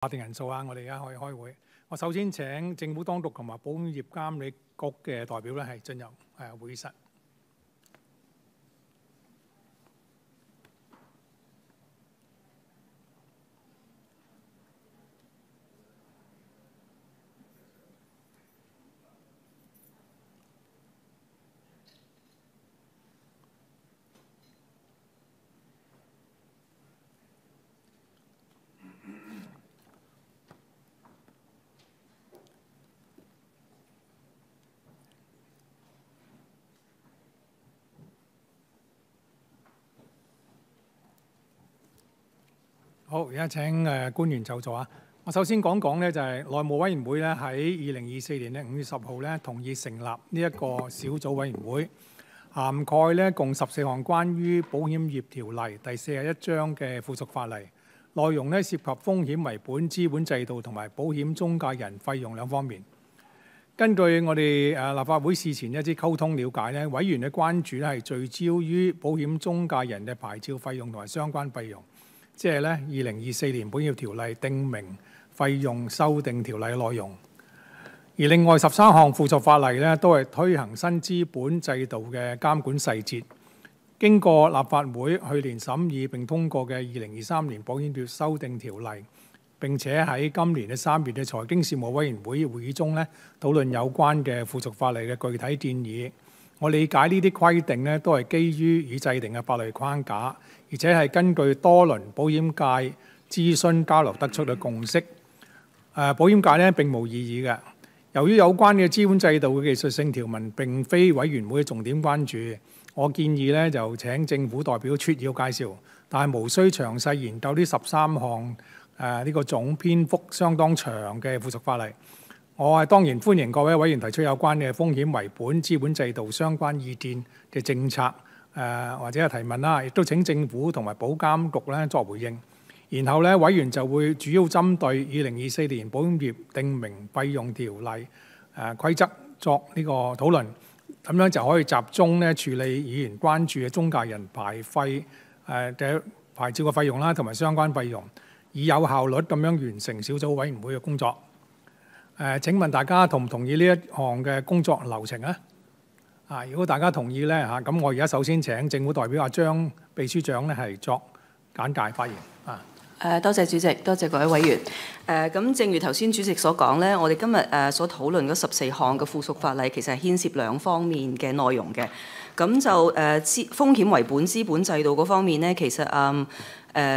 法定人數啊，我哋而家可以開會。我首先請政府當局同埋保險業監理局嘅代表咧，係進入會議室。好，而家請官員就座啊！我首先講講咧，就係內務委員會咧喺2024年5月10號咧同意成立呢一個小組委員會，涵蓋咧共14項關於保險業條例第41章嘅附屬法例，內容咧涉及風險為本資本制度同埋保險中介人費用兩方面。根據我哋立法會事前一啲溝通了解咧，委員嘅關注咧係聚焦於保險中介人嘅牌照費用同埋相關費用。即係咧，2024年保險條例訂明費用修訂條例嘅內容，而另外13項附屬法例咧都係推行新資本制度嘅監管細節。經過立法會去年審議並通過嘅2023年保險業修訂條例，並且喺今年嘅3月嘅財經事務委員會會議中咧討論有關嘅附屬法例嘅具體建議。我理解呢啲規定咧都係基於已制定嘅法律框架，而且係根據多輪保險界諮詢交流得出嘅共識。保險界咧並無異議嘅。由於有關嘅資本制度嘅技術性條文並非委員會嘅重點關注，我建議咧就請政府代表撮要介紹，但係無需詳細研究呢13項呢個總篇幅相當長嘅附屬法例。我係當然歡迎各位委員提出有關嘅風險為本資本制度相關意見嘅政策或者係提問啦，亦都請政府同埋保監局咧作回應。然後咧，委員就會主要針對2024年保險業訂明費用條例規則作呢個討論，咁樣就可以集中咧處理議員關注嘅中介人牌費嘅牌照嘅費用啦，同埋相關費用，以有效率咁樣完成小組委員會嘅工作。請問大家同唔同意呢一項嘅工作流程啊？如果大家同意咧咁我而家首先請政府代表阿張秘書長咧係作簡介發言多謝主席，多謝各位委員。咁正如頭先主席所講咧，我哋今日所討論嗰14項嘅附屬法例，其實係牽涉兩方面嘅內容嘅。咁就風險為本資本制度嗰方面咧，其實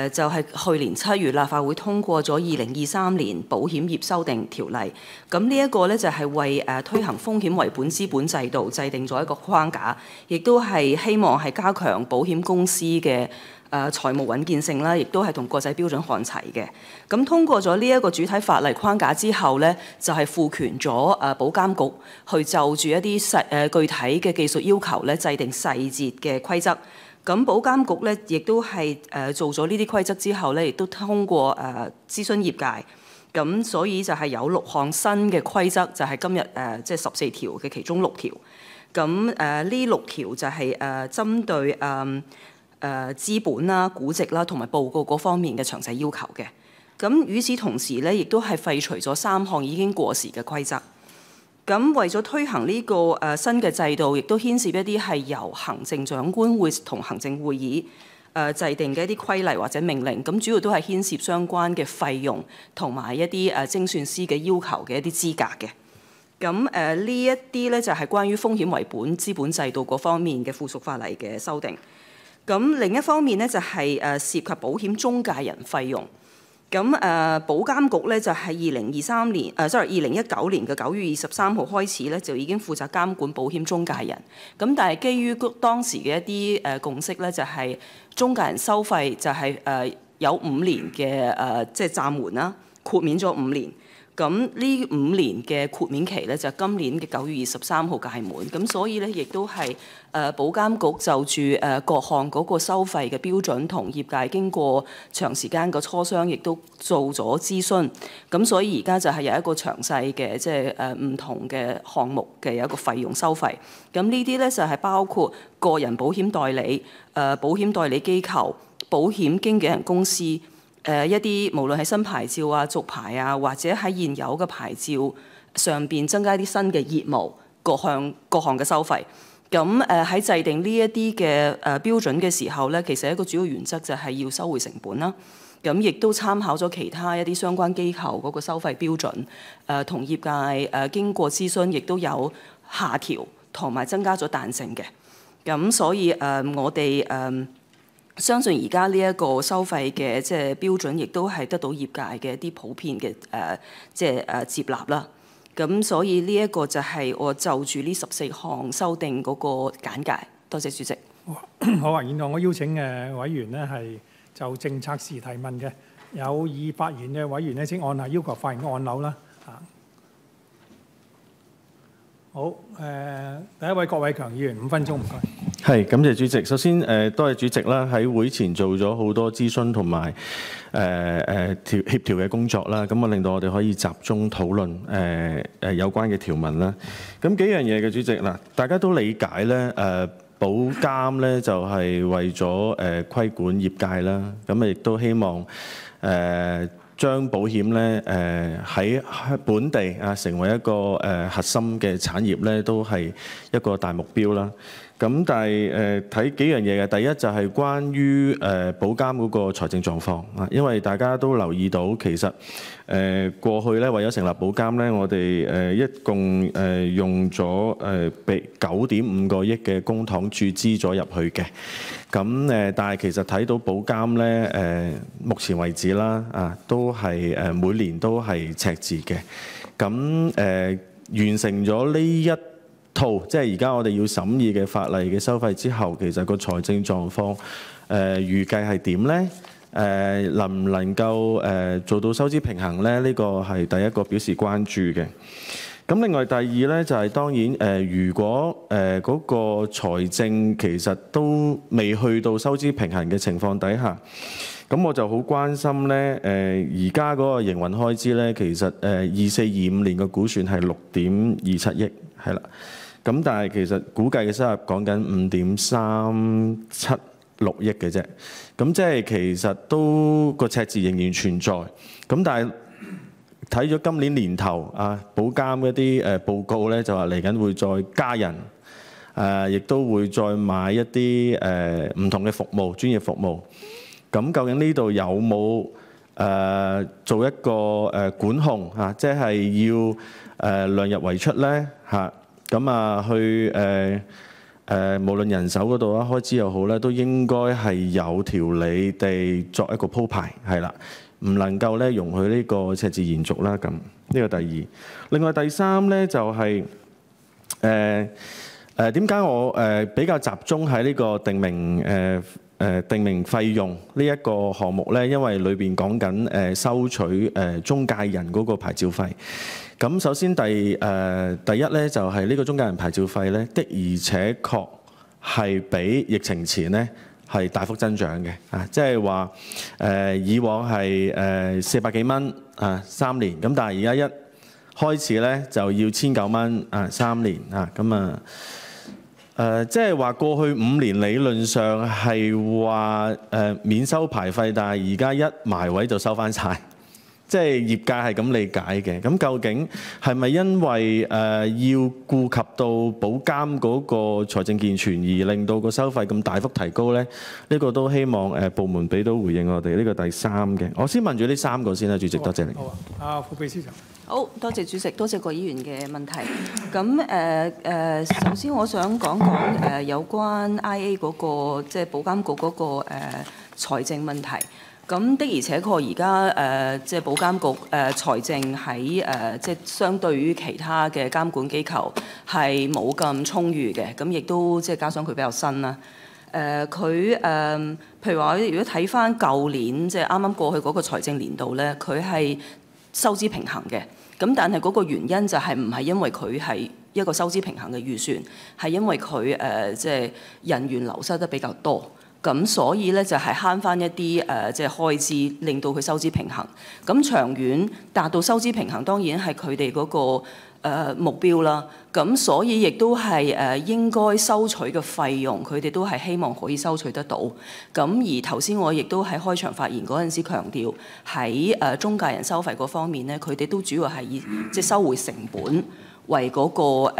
就係去年7月立法會通過咗2023年保險業修訂條例。咁呢一個咧就係為推行風險為本資本制度制定咗一個框架，亦都係希望係加強保險公司嘅財務穩健性啦，亦都係同國際標準看齊嘅。咁通過咗呢一個主體法例框架之後咧，就係賦權咗保監局去就住一啲具體嘅技術要求咧，制定細節嘅規則。咁保監局咧，亦都係做咗呢啲規則之後咧，亦都通過諮詢業界。咁所以就係有6項新嘅規則，就係今日即係14條嘅其中6條。咁呢6條就係針對資本啦、估值啦同埋報告嗰方面嘅詳細要求嘅。咁與此同時咧，亦都係廢除咗3項已經過時嘅規則。咁為咗推行呢個新嘅制度，亦都牽涉一啲係由行政長官會同行政會議制定嘅一啲規例或者命令。咁主要都係牽涉相關嘅費用同埋一啲精算師嘅要求嘅一啲資格嘅。咁呢一啲咧就係關於風險為本資本制度嗰方面嘅附屬法例嘅修訂。咁另一方面咧就係涉及保險中介人費用。咁保監局咧就係2019年嘅9月23號開始咧就已經負責監管保險中介人。咁但係基於當時嘅一啲共識咧，就係中介人收費就係有5年嘅即係暫緩啦，豁免咗5年。咁呢5年嘅豁免期咧就係今年嘅9月23號屆滿。咁所以咧亦都係保監局就住各項嗰個收費嘅標準同業界經過長時間嘅磋商，亦都做咗諮詢。咁所以而家就係有一個詳細嘅即係唔同嘅項目嘅有一個費用收費。咁呢啲咧就係包括個人保險代理、保險代理機構、保險經紀人公司、一啲無論係新牌照啊、續牌啊，或者喺現有嘅牌照上邊增加啲新嘅業務各項嘅收費。咁喺制定呢一啲嘅標準嘅時候咧，其實一個主要原則就係要收回成本啦。咁亦都參考咗其他一啲相關機構嗰個收費標準，同業界經過諮詢，亦都有下調同埋增加咗彈性嘅。咁所以我哋相信而家呢一個收費嘅即係標準，亦都係得到業界嘅一啲普遍嘅接納啦。咁所以呢一個就係我就住呢14項修訂嗰個簡介。多謝主席。好啊，現在我邀請委員呢係就政策時提問嘅，有意發言嘅委員呢請按下要求發言嘅按鈕啦。好，第一位郭偉強議員5分鐘，唔該。係，感謝主席。首先多謝主席啦，喺會前做咗好多諮詢同埋協調嘅工作啦，咁啊令到我哋可以集中討論有關嘅條文啦。咁幾樣嘢嘅主席嗱，大家都理解咧保監咧就係為咗規管業界啦，咁啊亦都希望將保險咧喺本地成為一個核心嘅產業咧，都係一個大目標啦。咁但係睇幾樣嘢嘅，第一就係關於保監嗰個財政狀況啊，因為大家都留意到其實過去咧為咗成立保監咧，我哋一共用咗9.5個億嘅公帑注資咗入去嘅。咁但係其實睇到保監咧目前為止啦都係每年都係赤字嘅。咁完成咗呢一套即係而家我哋要審議嘅法例嘅收費之後，其實個財政狀況預計係點呢？能唔能夠做到收支平衡呢？呢個係第一個表示關注嘅。咁另外第二呢，就係當然如果嗰個財政其實都未去到收支平衡嘅情況底下，咁我就好關心呢，而家嗰個營運開支呢，其實24-25年嘅估算係6.27億，係啦。咁但係其實估計嘅收入講緊5.376億嘅啫。咁即係其實都個赤字仍然存在。咁但係睇咗今年年頭保監一啲報告咧，就話嚟緊會再加人，亦都會再買一啲唔同嘅服務、專業服務。咁究竟呢度有冇做一個管控即係要量入為出咧咁去無論人手嗰度開支又好咧，都應該係有條理地作一個鋪排，係啦，唔能夠咧容許呢個赤字延續啦。咁呢個第二。另外第三咧就係點解我比較集中喺呢個訂明費用呢一個項目咧？因為裏邊講緊收取中介人嗰個牌照費。咁首先第一咧就係呢個中介人牌照費咧，的而且確係比疫情前咧係大幅增長嘅即係話以往係400幾蚊3年，咁但係而家一開始咧就要1900蚊3年咁即係話過去5年理論上係話免收牌費，但係而家一埋位就收翻晒。即係業界係咁理解嘅，咁究竟係咪因為要顧及到保監嗰個財政健全而令到個收費咁大幅提高呢？呢個都希望部門俾到回應我哋。呢個第三嘅，我先問住呢3個先啦，主席，多謝你。好副秘書長。好多謝主席，多謝郭議員嘅問題。咁首先我想講講有關 IA 嗰個即係保監局嗰個財政問題。咁的而且確而家即係保監局財政喺即係相對於其他嘅監管機構係冇咁充裕嘅，咁亦都即係加上佢比較新啦。佢譬如話，如果睇翻舊年即係啱啱過去嗰個財政年度咧，佢係收支平衡嘅。咁但係嗰個原因就係唔係因為佢係一個收支平衡嘅預算，係因為佢即係人員流失得比較多。咁所以咧就係慳翻一啲即係開支，令到佢收支平衡。咁長遠達到收支平衡，當然係佢哋嗰個目標啦。咁所以亦都係應該收取嘅費用，佢哋都係希望可以收取得到。咁而頭先我亦都喺開場發言嗰陣時強調，喺中介人收費嗰方面咧，佢哋都主要係以收回成本為嗰個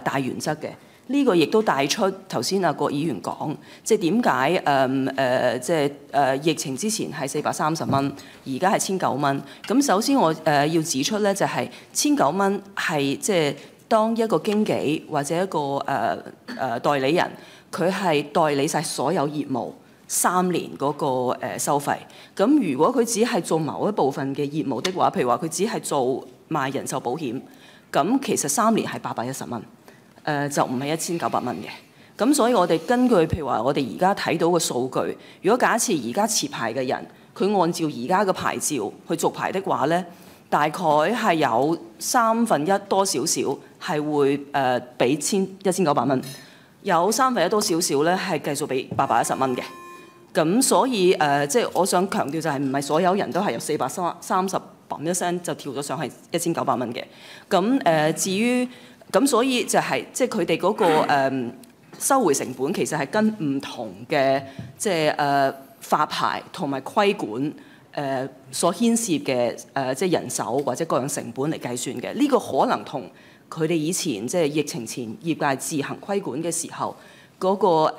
大原則嘅。呢個亦都帶出頭先郭議員講，點解疫情之前係430蚊，而家係1900蚊。咁首先我要指出咧，就係1900蚊係當一個經紀或者一個代理人，佢係代理晒所有業務3年嗰個收費。咁如果佢只係做某一部分嘅業務的話，譬如話佢只係做賣人壽保險，咁其實3年係810蚊。就唔係1900蚊嘅。咁所以我哋根據譬如話我哋而家睇到嘅數據，如果假設而家持牌嘅人，佢按照而家嘅牌照去續牌的話咧，大概係有1/3多少少係會俾1900蚊，有1/3多少少咧係繼續俾810蚊嘅。咁所以我想強調就係唔係所有人都係由430一聲就跳咗上去1900蚊嘅。咁至於咁所以就係佢哋嗰個收回成本其實係跟唔同嘅發牌同埋規管所牽涉嘅人手或者各樣成本嚟計算嘅。呢個可能同佢哋以前疫情前業界自行規管嘅時候嗰個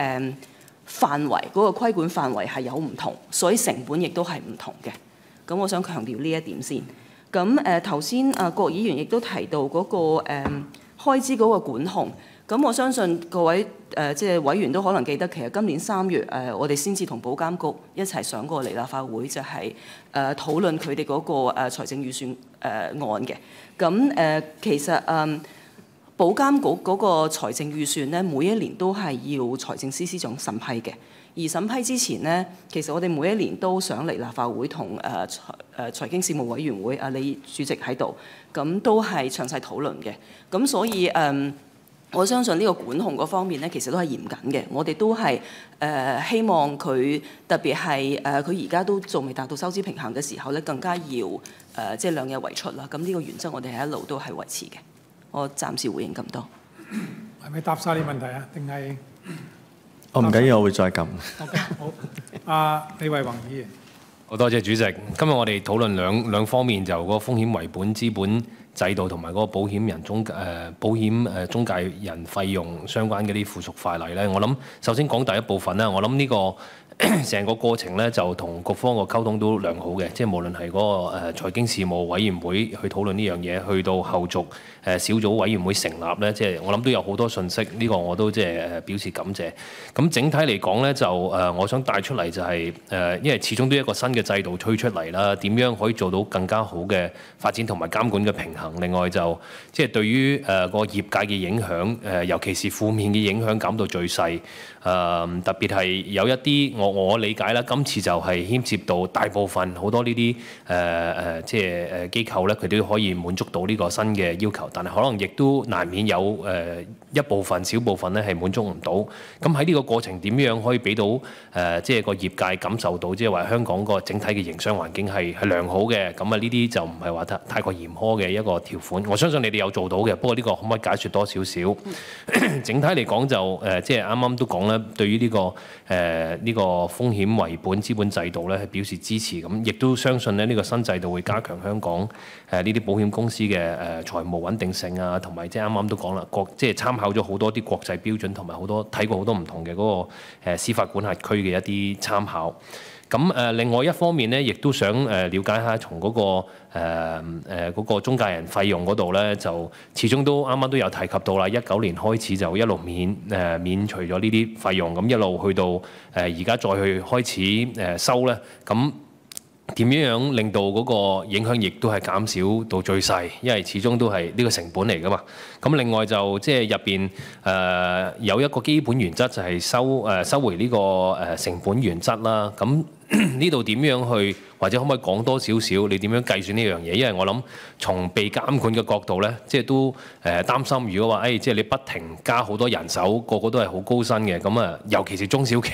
範圍嗰個規管範圍係有唔同，所以成本亦都係唔同嘅。咁我想強調呢一點先。咁頭先郭議員亦都提到嗰個開支嗰個管控，咁我相信各位委員都可能記得，其實今年3月我哋先至同保監局一齊上過嚟立法會，就係討論佢哋嗰個財政預算案嘅。咁其實保監局嗰個財政預算咧，每一年都係要財政司司長審批嘅。而審批之前咧，其實我哋每一年都上嚟立法會同財經事務委員會李主席喺度，咁都係詳細討論嘅。咁所以我相信呢個管控嗰方面咧，其實都係嚴謹嘅。我哋都係希望佢特別係佢而家都仲未達到收支平衡嘅時候咧，更加要量入為出啦。咁呢個原則我哋係一路都係維持嘅。我暫時回應咁多。係咪答晒你問題啊？定係？我唔緊要，我會再撳。OK， 好。李惠宏議員。好多謝主席。今日我哋討論兩方面，就嗰個風險為本資本制度同埋嗰個保險中介人費用相關嘅啲附屬法例咧。我諗首先講第一部分啦。我諗呢個成個過程咧，就同各方個溝通都良好嘅，即係無論係嗰個財經事務委員會去討論呢樣嘢，去到後續小組委員會成立咧，即係我諗都有好多信息，呢個我都即係表示感謝。咁整體嚟講咧，就我想帶出嚟就係因為始終都一個新嘅制度推出嚟啦，點樣可以做到更加好嘅發展同埋監管嘅平衡。另外就即係對於個業界嘅影響，尤其是負面嘅影響減到最細。特別係有一啲我理解啦，今次就係牽涉到大部分好多呢啲即係機構咧，佢都可以滿足到呢個新嘅要求，但係可能亦都難免有一部分小部分咧係滿足唔到。咁喺呢個過程點樣可以俾到即係個業界感受到，即係話香港個整體嘅營商環境係良好嘅。咁啊呢啲就唔係話太過嚴苛嘅一個條款。我相信你哋有做到嘅，不過呢個可唔可以解説多少少？整體嚟講就即係啱啱都講啦。對於呢個風險為本資本制度咧，係表示支持。咁亦都相信咧，呢個新制度會加強香港呢啲保險公司嘅財務穩定性啊，同埋即係啱啱都講啦，即係參考咗好多啲國際標準，同埋睇過好多唔同嘅嗰個司法管轄區嘅一啲參考。咁另外一方面咧，亦都想了解下從嗰個中介人費用嗰度咧，就始終都啱啱都有提及到啦。19年開始就一路免除咗呢啲費用，咁一路去到而家再去開始收咧，咁點樣令到嗰個影響亦都係減少到最細，因為始終都係呢個成本嚟㗎嘛。咁另外就即係入邊有一個基本原則，就係收回呢個成本原則啦。咁呢度點樣去，或者可唔可以講多少少你點樣計算呢樣嘢？因為我諗從被監管嘅角度咧，即係都擔心，如果話即係你不停加好多人手，個個都係好高薪嘅，咁啊，尤其是中小企，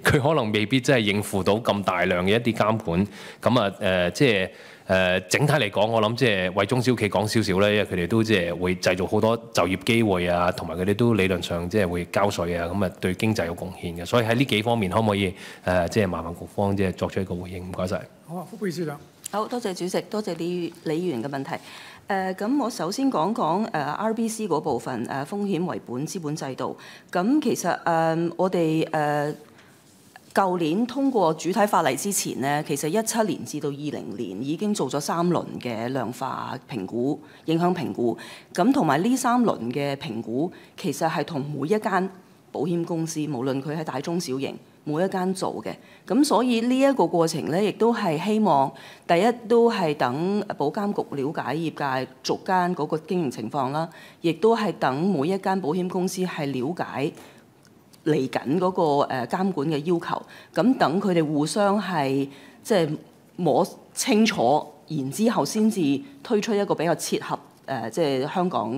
佢可能未必真係應付到咁大量嘅一啲監管。咁啊即係整體嚟講，我諗即係為中小企講少少咧，因為佢哋都即係會製造好多就業機會啊，同埋佢哋都理論上即係會交稅啊，咁啊對經濟有貢獻嘅。所以喺呢幾方面，可唔可以即係麻煩局方即係作出一個回應？唔該晒。好啊，副秘書長。好多謝主席，多謝李議員嘅問題。咁我首先講講RBC 嗰部分風險為本資本制度。咁其實我哋舊年通過主體法例之前呢，其實17年至到20年已經做咗3輪嘅量化評估、影響評估。咁同埋呢3輪嘅評估，其實係同每一間保險公司，無論佢係大中小型，每一間做嘅。咁所以呢一個過程呢，亦都係希望第一都係等保監局了解業界逐間嗰個經營情況啦，亦都係等每一間保險公司係了解嚟緊嗰個監管嘅要求，咁等佢哋互相係即係摸清楚，然之後先至推出一個比較切合即係香港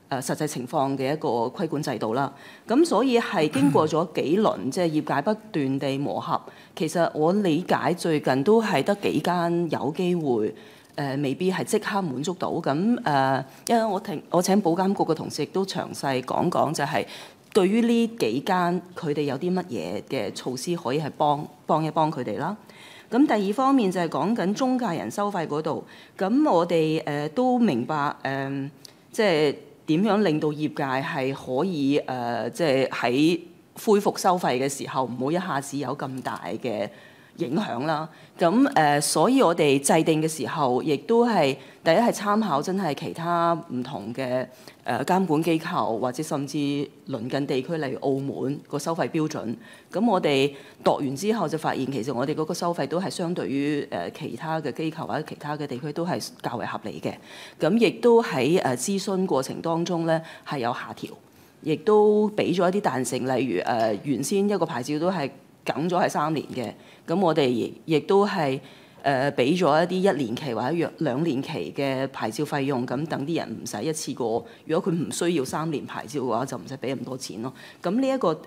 實際情況嘅一個規管制度啦。咁所以係經過咗幾輪即係業界不斷地磨合，其實我理解最近都係得幾間有機會未必係即刻滿足到。咁因為我請保監局嘅同事亦都詳細講講，就係對於呢幾間佢哋有啲乜嘢嘅措施可以係幫一幫佢哋啦。咁第二方面就係講緊中介人收費嗰度。咁我哋都明白即係點樣令到業界係可以即係喺恢復收費嘅時候唔好一下子有咁大嘅影響啦。咁所以我哋制定嘅時候，亦都係第一係參考真係其他唔同嘅監管機構，或者甚至鄰近地區，例如澳門個收費標準。咁我哋度完之後就發現，其實我哋嗰個收費都係相對於其他嘅機構或者其他嘅地區都係較為合理嘅。咁亦都喺諮詢過程當中咧係有下調，亦都俾咗一啲彈性，例如原先一個牌照都係梗咗係3年嘅。咁我哋亦都係俾咗一啲1年期或者2年期嘅牌照費用，咁等啲人唔使一次過。如果佢唔需要3年牌照嘅話，就唔使俾咁多錢咯。咁呢一個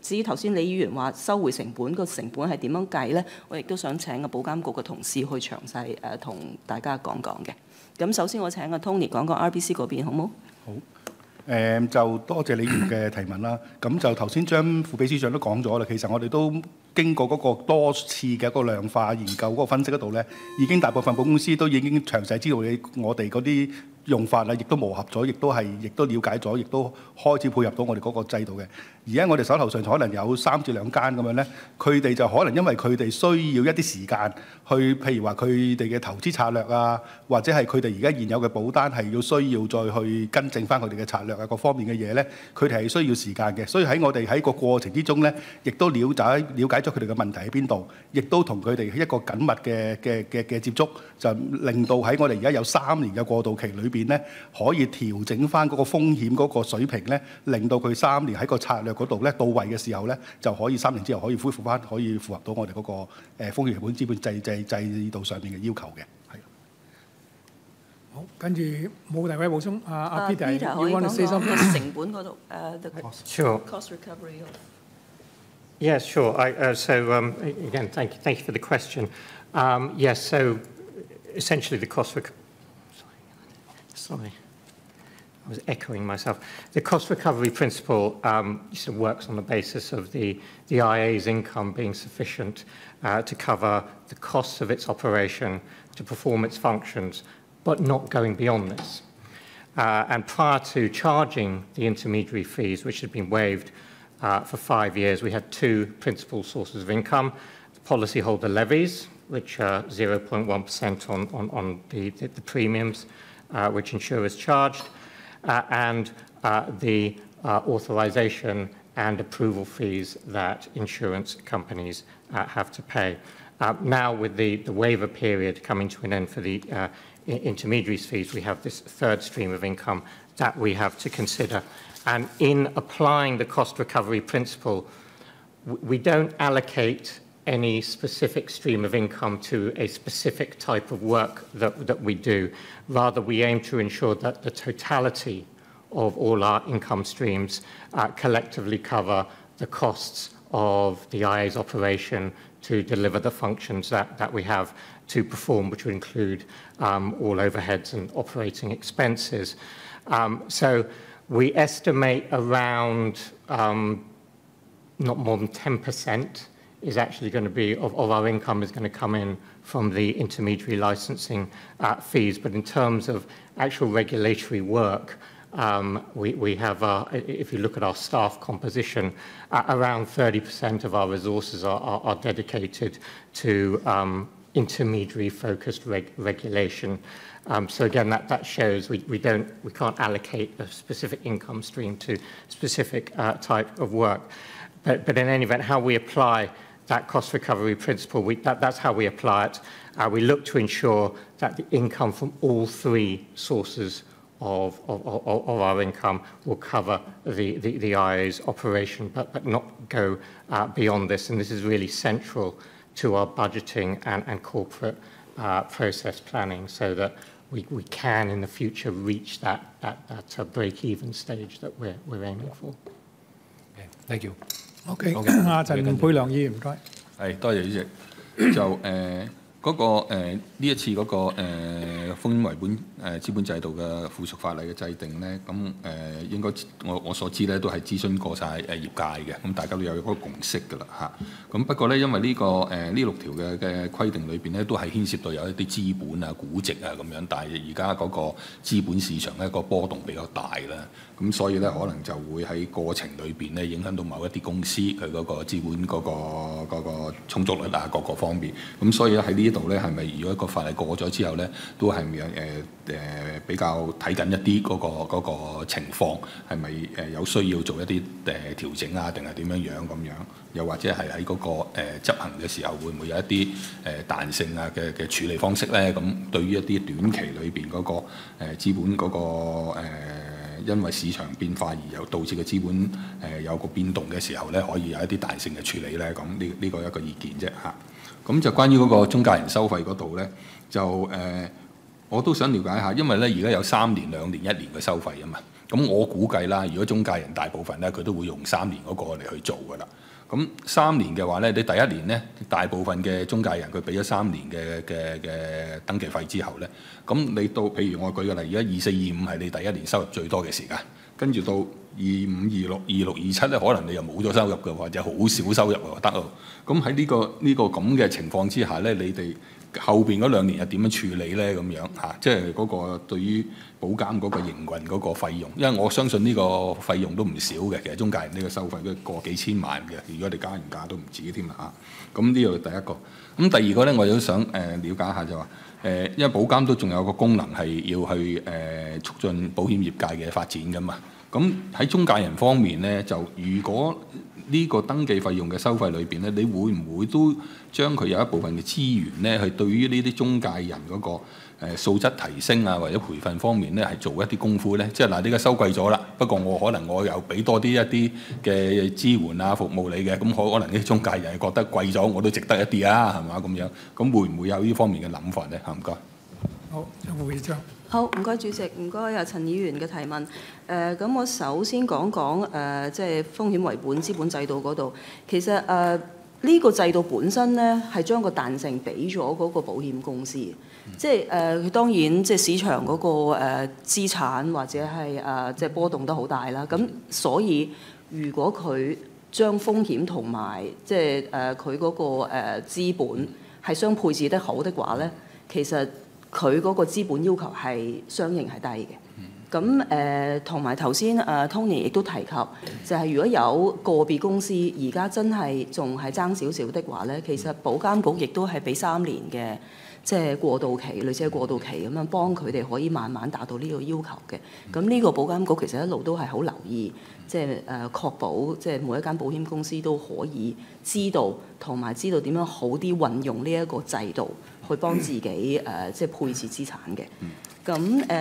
至於頭先李議員話收回成本，個成本係點樣計咧？我亦都想請個保監局嘅同事去詳細同大家講講嘅。咁首先我請個 Tony 講講 RBC 嗰邊，好冇？好。就多謝李議員嘅提問啦。咁就頭先張副秘書長都講咗啦，其實我哋都經過嗰個多次嘅一個量化研究嗰個分析嗰度咧，已經大部分保險公司都已經詳細知道我哋嗰啲用法啦，亦都磨合咗，亦都了解咗，亦都開始配合到我哋嗰個制度嘅。而家我哋手頭上可能有3至2間咁樣咧，佢哋就可能因為佢哋需要一啲時間去，譬如話佢哋嘅投資策略啊，或者係佢哋而家現有嘅保單係要需要再去跟正翻佢哋嘅策略啊各方面嘅嘢咧，佢哋係需要時間嘅。所以喺我哋喺個過程之中咧，亦都了解咗佢哋嘅問題喺邊度，亦都同佢哋一個緊密嘅接觸，就令到喺我哋而家有3年嘅過渡期裏邊咧，可以調整翻嗰個風險嗰個水平咧，令到佢3年喺個策略嗰度咧到位嘅時候咧，就可以3年之後可以恢復翻，可以符合到我哋嗰個風險為本資本制度上面嘅要求嘅。係。好，跟住冇第二位補充。阿 Peter，可以講講成本嗰度Sure. cost recovery。Yes, sure. Again, thank you for the question. Yes, so essentially the cost Sorry, I was echoing myself. The cost recovery principle works on the basis of the IA's income being sufficient to cover the costs of its operation, to perform its functions, but not going beyond this. And prior to charging the intermediary fees, which had been waived for 5 years, we had 2 principal sources of income: the policyholder levies, which are 0.1% on the premiums which insurers charged, and the authorization and approval fees that insurance companies have to pay. Now, with the waiver period coming to an end for the intermediaries fees, we have this 3rd stream of income that we have to consider. And in applying the cost recovery principle, we don't allocate any specific stream of income to a specific type of work that we do. Rather, we aim to ensure that the totality of all our income streams collectively cover the costs of the IA's operation to deliver the functions that we have to perform, which would include all overheads and operating expenses. So we estimate around not more than 10% is actually going to be of our income is going to come in from the intermediary licensing fees. But in terms of actual regulatory work, we have, if you look at our staff composition, around 30% of our resources are dedicated to intermediary-focused regulation. So again, that shows we can't allocate a specific income stream to specific type of work. But in any event, how we apply that cost recovery principle, that's how we apply it. We look to ensure that the income from all three sources of our income will cover the IA's operation, but not go beyond this. And this is really central to our budgeting and corporate process planning, so that we can in the future reach that break-even stage that we're aiming for. Okay, thank you. OK， 阿陳沛良議員唔該。係，多謝主席。就呢一次嗰個風險為本資本制度嘅附屬法例嘅制定咧，咁應該我所知咧都係諮詢過晒業界嘅，咁大家都有一個共識㗎啦嚇。咁不過咧，因為呢6條嘅規定裏邊咧，都係牽涉到有一啲資本啊、估值啊咁樣，但係而家嗰個資本市場咧個波動比較大啦，咁所以咧可能就會喺過程裏邊咧影響到某一啲公司佢嗰個資本嗰個充足率啊各個方面，咁所以咧喺呢度咧係咪如果個法例過咗之後咧，都係比較睇緊一啲嗰個情況，係咪有需要做一啲調整啊，定係點樣咁樣？又或者係喺嗰個執行嘅時候，會唔會有一啲彈性啊嘅處理方式咧？咁對於一啲短期裏邊嗰個資本嗰個因為市場變化而有導致嘅資本有個變動嘅時候咧，可以有一啲彈性嘅處理咧。咁呢個一個意見啫嚇。咁就關於嗰個中介人收費嗰度咧，就我都想了解一下，因為咧而家有3年、2年、1年嘅收費啊嘛。咁我估計啦，如果中介人大部分咧佢都會用3年嗰個嚟去做㗎啦。咁3年嘅話咧，你第1年咧大部分嘅中介人佢俾咗3年嘅登記費之後咧，咁你到譬如我舉個例，而家24、25係你第1年收入最多嘅時間，跟住到25、26、26、27咧，可能你又冇咗收入嘅，或者好少收入喎得喎。咁喺呢個咁嘅情況之下咧，你哋後邊嗰2年又點樣處理咧？咁樣嚇，即係嗰個對於保監嗰個營運嗰個費用，因為我相信呢個費用都唔少嘅。其實中介人呢個收費都過幾千萬嘅，如果你加完價都唔止添啦嚇。咁呢個第一個。咁第二個咧，我都想了解一下就話因為保監都仲有個功能係要去促進保險業界嘅發展㗎嘛。咁喺中介人方面咧，就如果呢個登記費用嘅收費裏邊咧，你會唔會都將佢有一部分嘅資源咧，係對於呢啲中介人嗰個素質提升啊，或者培訓方面咧，係做一啲功夫咧？即係嗱，呢個收貴咗啦，不過我又俾多啲一啲嘅支援啊、服務你嘅，咁可能啲中介人係覺得貴咗，我都值得一啲啊，係嘛咁樣？咁會唔會有呢方面嘅諗法咧？唔該。好，有冇會長？好，唔該主席，唔該陳議員嘅提問。咁我首先講即係風險為本資本制度嗰度，其實呢個制度本身咧係將個彈性俾咗嗰個保險公司，即係佢當然即係市場嗰個資產或者係即係波動得好大啦。咁所以如果佢將風險同埋即係佢嗰個資本係相配置得好的話咧，其實佢嗰個資本要求係相應係低嘅。咁同埋頭先Tony 亦都提及，就係如果有個別公司而家真係仲係爭少少的話咧，其實保監局亦都係俾3年嘅即係過渡期，類似係過渡期咁樣幫佢哋可以慢慢達到呢個要求嘅。咁呢個保監局其實一路都係好留意，即係確保即係每一間保險公司都可以知道同埋知道點樣好啲運用呢一個制度去幫自己即係配置資產嘅。咁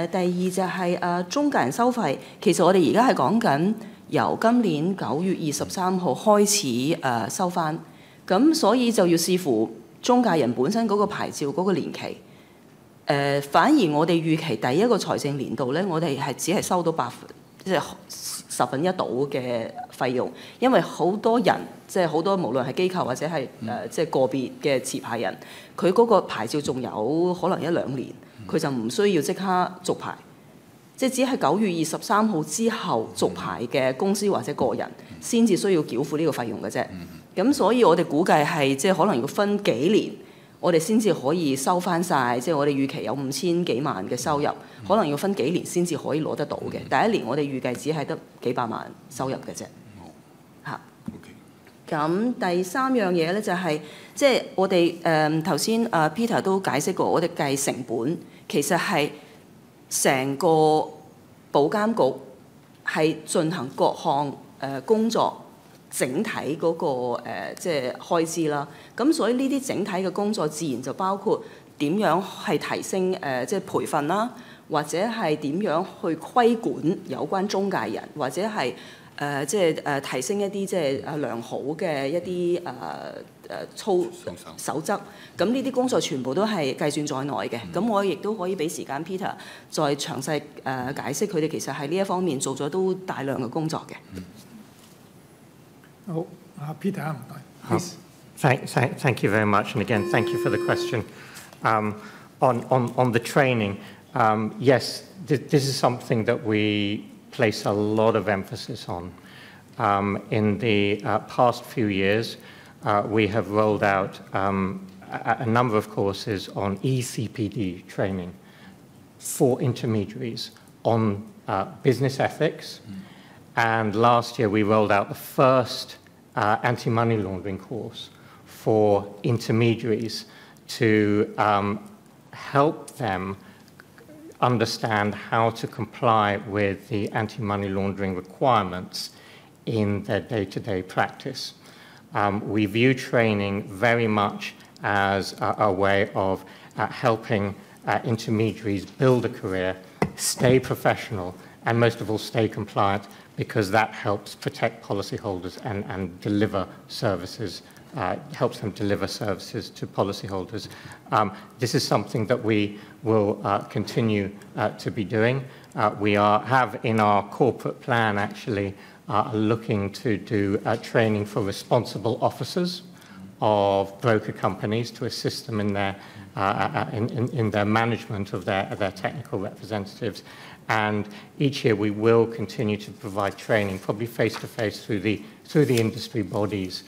第二就係中介人收費，其實我哋而家係講緊由今年9月23號開始收翻，咁所以就要視乎中介人本身嗰個牌照嗰個年期。反而我哋預期第一個財政年度咧，我哋係只係收到1/10到嘅費用，因為好多人即係好多無論係機構或者係即係個別嘅持牌人，佢嗰個牌照仲有可能1-2年，佢就唔需要即刻續牌。即係只係9月23號之後續牌嘅公司或者個人，先至需要繳付呢個費用嘅啫。咁所以我哋估計係即係可能要分幾年，我哋先至可以收翻晒。即係我哋預期有5000幾萬嘅收入，可能要分幾年先至可以攞得到嘅。第一年我哋預計只係得幾百萬收入嘅啫。嚇。咁第三樣嘢咧就係即係我哋頭先Peter 都解釋過，我哋計成本其實係成個保監局係進行各項工作整體嗰個即係開支啦。咁所以呢啲整體嘅工作自然就包括點樣係提升即係培訓啦，或者係點樣去規管有關中介人，或者係即係提升一啲即係良好嘅一啲守則。咁呢啲工作全部都係計算在內嘅。咁我亦都可以俾時間 Peter 再詳細解釋佢哋其實喺呢一方面做咗都大量嘅工作嘅。好，Peter 唔該。Thank you very much, and again, thank you for the question. On the training, yes, this is something that we place a lot of emphasis on. In the past few years, we have rolled out a number of courses on ECPD training for intermediaries on business ethics. And last year, we rolled out the first anti-money laundering course for intermediaries to help them understand how to comply with the anti-money laundering requirements in their day-to-day practice. We view training very much as a way of helping intermediaries build a career, stay professional, and most of all, stay compliant, because that helps protect policyholders and deliver services, helps them deliver services to policyholders. This is something that we will continue to be doing. We have in our corporate plan actually looking to do training for responsible officers of broker companies to assist them in their management of their technical representatives. And each year we will continue to provide training, probably face-to-face through the industry bodies,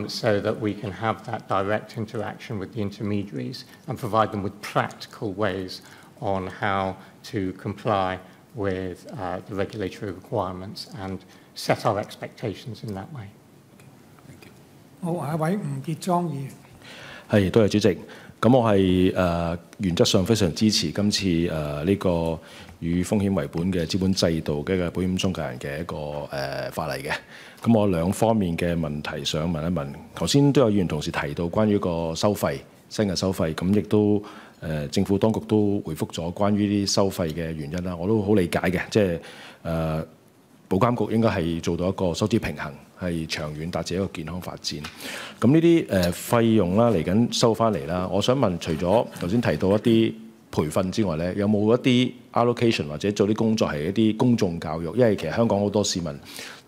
so that we can have that direct interaction with the intermediaries and provide them with practical ways on how to comply with the regulatory requirements and set our expectations in that way. 好，下一位吳傑莊議員。係，多謝主席。咁我係原則上非常支持今次呢個與風險為本嘅資本制度嘅保險中介人嘅一個法例嘅。咁我兩方面嘅問題想問一問。頭先都有議員同事提到關於個收費，新嘅收費，咁亦都政府當局都回覆咗關於啲收費嘅原因啦。我都好理解嘅，即係保監局應該係做到一個收支平衡，係長遠達至一個健康發展。咁呢啲費用啦，嚟緊收翻嚟啦。我想問，除咗頭先提到一啲培訓之外咧，有冇一啲 allocation 或者做啲工作係一啲公眾教育？因為其實香港好多市民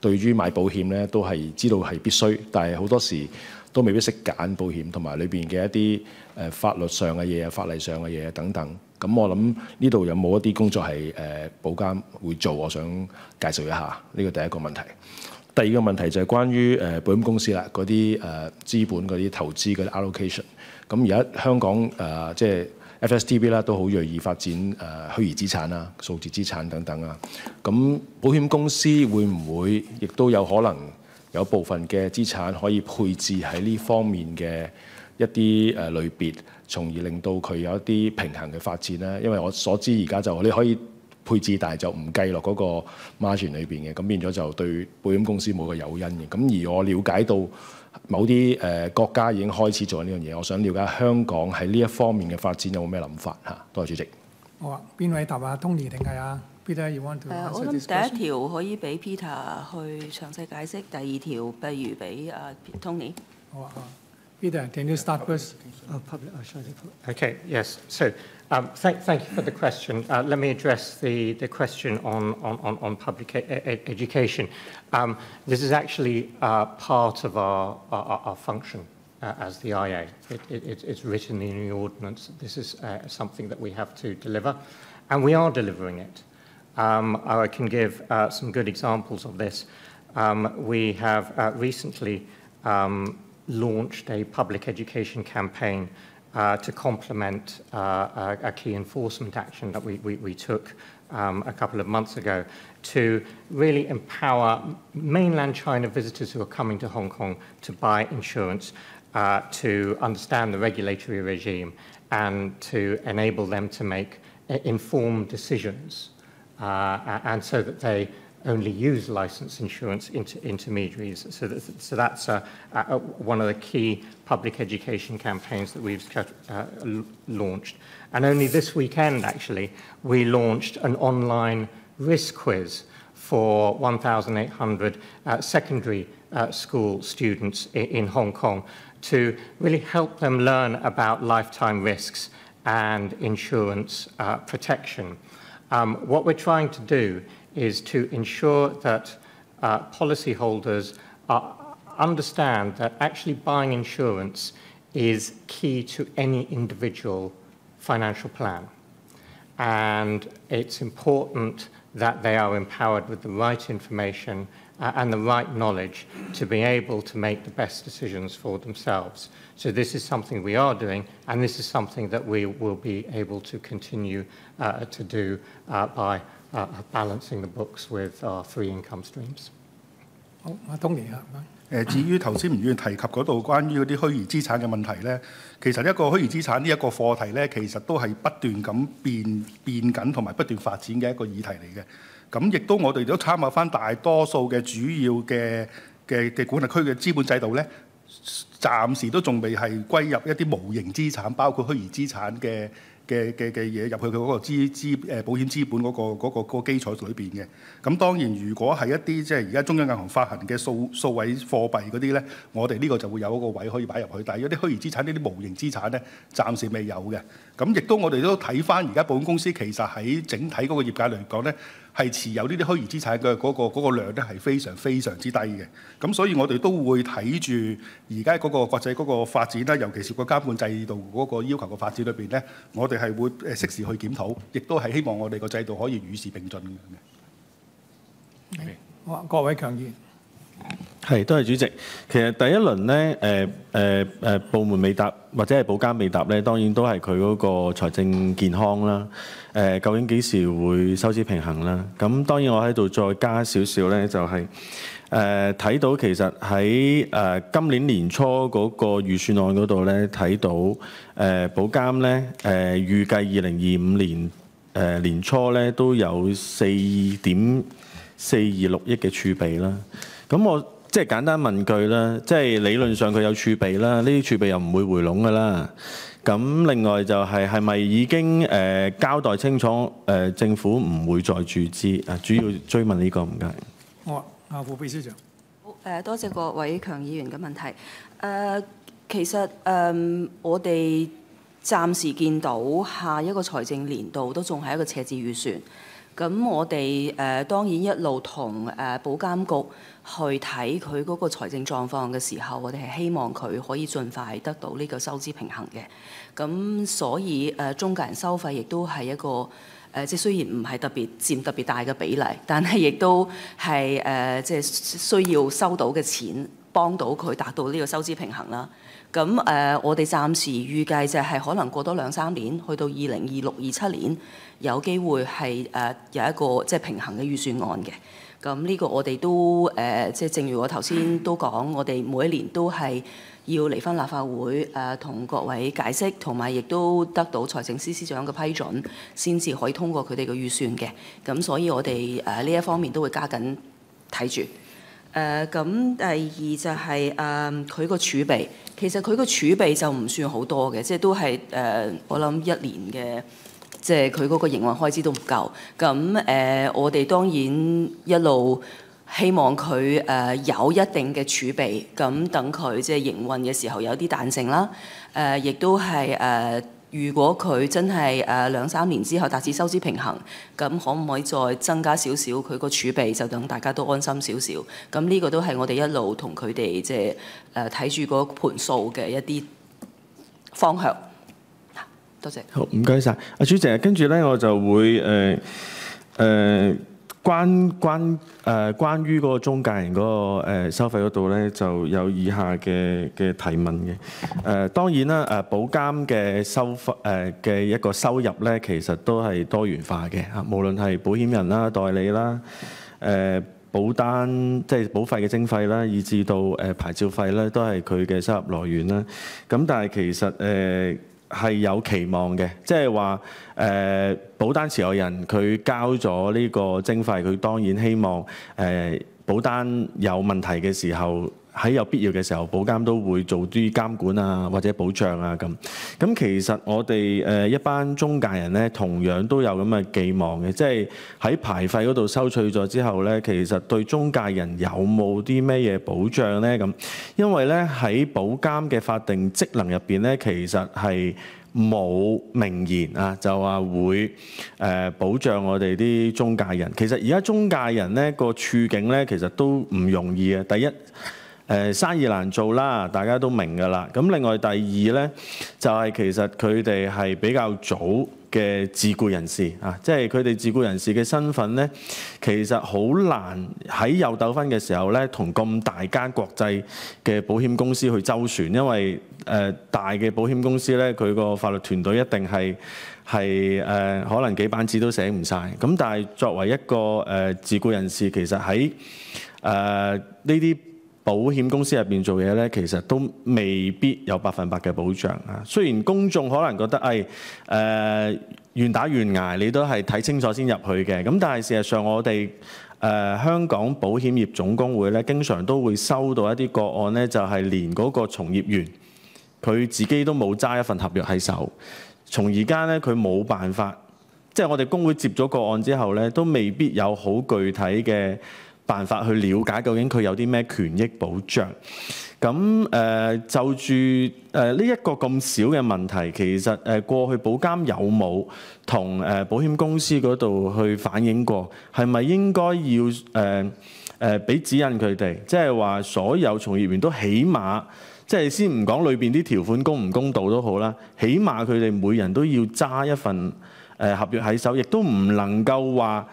對於買保險咧都係知道係必須，但係好多時都未必識揀保險，同埋裏邊嘅一啲法律上嘅嘢、法例上嘅嘢等等。咁我諗呢度有冇一啲工作係保監會做？我想介紹一下呢個第一個問題。第二個問題就係關於保險公司啦，嗰啲資本嗰啲投資嗰啲 allocation。咁而家香港即係 FSTB 啦，都好鋭意發展虛擬資產啦、數字資產等等啊。咁保險公司會唔會亦都有可能有部分嘅資產可以配置喺呢方面嘅一啲類別，從而令到佢有一啲平衡嘅發展咧？因為我所知而家就你可以配置，但係就唔計落嗰個 margin 裏邊嘅，咁變咗就對保險公司冇個誘因嘅。咁而我了解到某啲國家已經開始做呢樣嘢，我想了解香港喺呢一方面嘅發展有冇咩諗法嚇？多謝主席。好啊，邊位答啊？Tony 定係啊 ？Peter，you want to answer this question？我諗第一條可以俾 Peter 去詳細解釋，第二條不如俾Tony。好啊，Peter，can you start first? Okay, yes. So Thank you for the question. Let me address the question on public education. This is actually part of our function as the IA. It's written in the ordinance. This is something that we have to deliver, and we are delivering it. I can give some good examples of this. We have recently launched a public education campaign to complement a key enforcement action that we took a couple of months ago to really empower mainland China visitors who are coming to Hong Kong to buy insurance, to understand the regulatory regime and to enable them to make informed decisions, and so that they only use licensed insurance intermediaries. So that's one of the key public education campaigns that we've launched. And only this weekend, actually, we launched an online risk quiz for 1,800 secondary school students in Hong Kong to really help them learn about lifetime risks and insurance protection. What we're trying to do is to ensure that policyholders understand that actually buying insurance is key to any individual financial plan. And it's important that they are empowered with the right information and the right knowledge to be able to make the best decisions for themselves. So this is something we are doing, and this is something that we will be able to continue to do by balancing the books with our 3 income streams. 好，阿 Tony 啊。至於頭先吳議員提及嗰度關於嗰啲虛擬資產嘅問題咧，其實一個虛擬資產呢一個課題咧，其實都係不斷咁變緊同埋不斷發展嘅一個議題嚟嘅。咁亦都我哋都參考翻大多數嘅主要嘅管轄區嘅資本制度咧，暫時都仲未係歸入一啲無形資產，包括虛擬資產嘅嘢入去佢嗰個保險資本嗰個基礎裏邊嘅。咁當然，如果係一啲即係而家中央銀行發行嘅數位貨幣嗰啲咧，我哋呢個就會有一個位可以擺入去。但係有啲虛擬資產呢啲無形資產咧，暫時未有嘅。咁亦都我哋都睇翻而家保險公司其實喺整體嗰個業界嚟講咧，係持有呢啲虛擬資產嘅嗰個量咧係非常非常之低嘅。咁所以我哋都會睇住而家嗰個國際嗰個發展啦，尤其是個監管制度嗰個要求嘅發展裏邊咧，我哋係會適時去檢討，亦都係希望我哋個制度可以與時並進嘅。好啊，郭偉強議員。係，多謝主席。其實第一輪咧，部門未答或者係保監未答咧，當然都係佢嗰個財政健康啦。究竟幾時會收支平衡啦？咁當然我喺度再加少少咧，就係睇到其實喺今年年初嗰個預算案嗰度咧，睇到保監咧預計2025年年初咧都有4.426億嘅儲備啦。咁我即係簡單問句啦，即係理論上佢有儲備啦，呢啲儲備又唔會回籠㗎啦。咁另外就係咪已經交代清楚政府唔會再注資？主要追問呢個唔該。好啊，阿副秘書長。好，多謝郭偉強議員嘅問題。其實我哋暫時見到下一個財政年度都仲係一個赤字預算。咁我哋當然一路同保監局去睇佢嗰個財政狀況嘅時候，我哋係希望佢可以盡快得到呢個收支平衡嘅。咁所以中介人收費亦都係一個即係雖然唔係佔特別大嘅比例，但係亦都係即係需要收到嘅錢幫到佢達到呢個收支平衡啦。咁我哋暫時預計就係可能過多2-3年，去到2026-27年有機會係有一個即係平衡嘅預算案嘅。咁呢個我哋都即係正如我頭先都講，我哋每一年都係要嚟返立法會同各位解釋，同埋亦都得到財政司司長嘅批准，先至可以通過佢哋嘅預算嘅。咁所以我哋呢一方面都會加緊睇住。咁第二就係佢個儲備，其實佢個儲備就唔算好多嘅，即係都係我諗1年嘅，即係佢嗰個營運開支都唔夠。咁我哋當然一路希望佢有一定嘅儲備，咁等佢即係營運嘅時候有啲彈性啦。亦都係如果佢真係2-3年之後達至收支平衡，咁可唔可以再增加少少佢個儲備，就等大家都安心少少。咁呢個都係我哋一路同佢哋即係睇住嗰盤數嘅一啲方向。多謝。好，唔該晒，阿主席。跟住咧，我就會關於嗰個中介人嗰個收費嗰度咧，就有以下嘅提問嘅。當然啦，保監嘅收費嘅一個收入咧，其實都係多元化嘅嚇，無論係保險人啦、代理啦、保單即係保費嘅徵費啦，以至到牌照費咧，都係佢嘅收入來源啦。咁但係其實係有期望嘅，即係話保單持有人佢交咗呢個徵費，佢當然希望保單有問題嘅時候，喺有必要嘅時候，保監都會做啲監管啊，或者保障啊咁。咁其實我哋一班中介人咧，同樣都有咁嘅寄望嘅，即係喺牌費嗰度收取咗之後咧，其實對中介人有冇啲咩嘢保障咧？咁因為咧喺保監嘅法定職能入邊咧，其實係冇明言啊，就話會保障我哋啲中介人。其實而家中介人咧個處境咧，其實都唔容易嘅。第一，生意難做啦，大家都明㗎啦。咁另外第二咧，就係其實佢哋係比較早嘅自僱人士啊，即係佢哋自僱人士嘅身份咧，其實好難喺有糾紛嘅時候咧，同咁大間國際嘅保險公司去周旋，因為大嘅保險公司咧，佢個法律團隊一定係可能幾版紙都寫唔晒。咁但係作為一個自僱人士，其實喺呢啲保險公司入邊做嘢咧，其實都未必有100%嘅保障啊。雖然公眾可能覺得願打願捱，你都係睇清楚先入去嘅。咁但係事實上，我哋香港保險業總工會咧，經常都會收到一啲個案咧，就係連嗰個從業員佢自己都冇揸一份合約喺手，從而家咧佢冇辦法，即係我哋工會接咗個案之後咧，都未必有好具體嘅辦法去了解究竟佢有啲咩權益保障。咁就住呢一個咁少嘅問題，其實過去保監有冇同保險公司嗰度去反映過？係咪應該要俾指引佢哋？即係話所有從業員都起碼，即係先唔講裏邊啲條款公唔公道都好啦，起碼佢哋每人都要揸一份合約喺手，亦都唔能夠話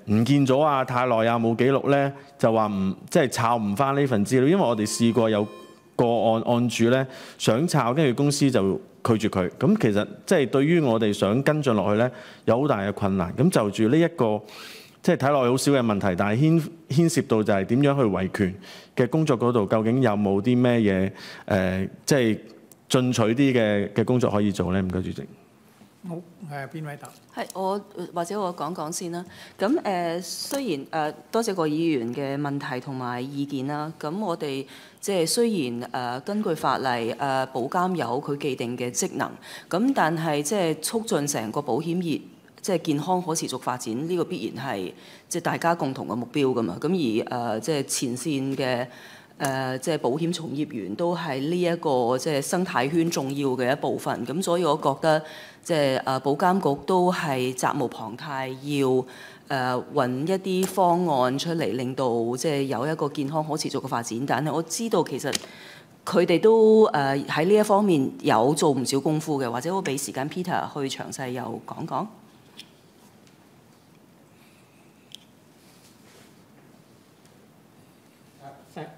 唔見咗啊，太耐啊，冇記錄咧，就話即係抄唔翻呢份資料。因為我哋試過有個案主咧想抄，跟住公司就拒絕佢。咁其實即係對於我哋想跟進落去咧，有好大嘅困難。咁就住呢一個即係睇落去好少嘅問題，但係牽涉到就係點樣去維權嘅工作嗰度，究竟有冇啲咩嘢即係進取啲嘅工作可以做咧？唔該，主席。好，邊位答？係我或者我講講先啦。咁雖然多謝個議員嘅問題同埋意見啦。咁我哋即係雖然根據法例保監有佢既定嘅職能，咁但係即係促進成個保險業即係健康可持續發展，呢個必然係即係大家共同嘅目標㗎嘛。咁而即係前線嘅即係保險從業員都係呢一個即係生態圈重要嘅一部分。咁所以我覺得即係保監局都係責無旁貸，要揾一啲方案出嚟，令到即係有一個健康可持續嘅發展。但係我知道其實佢哋都喺呢一方面有做唔少功夫嘅，或者我俾時間 Peter 去詳細又講講。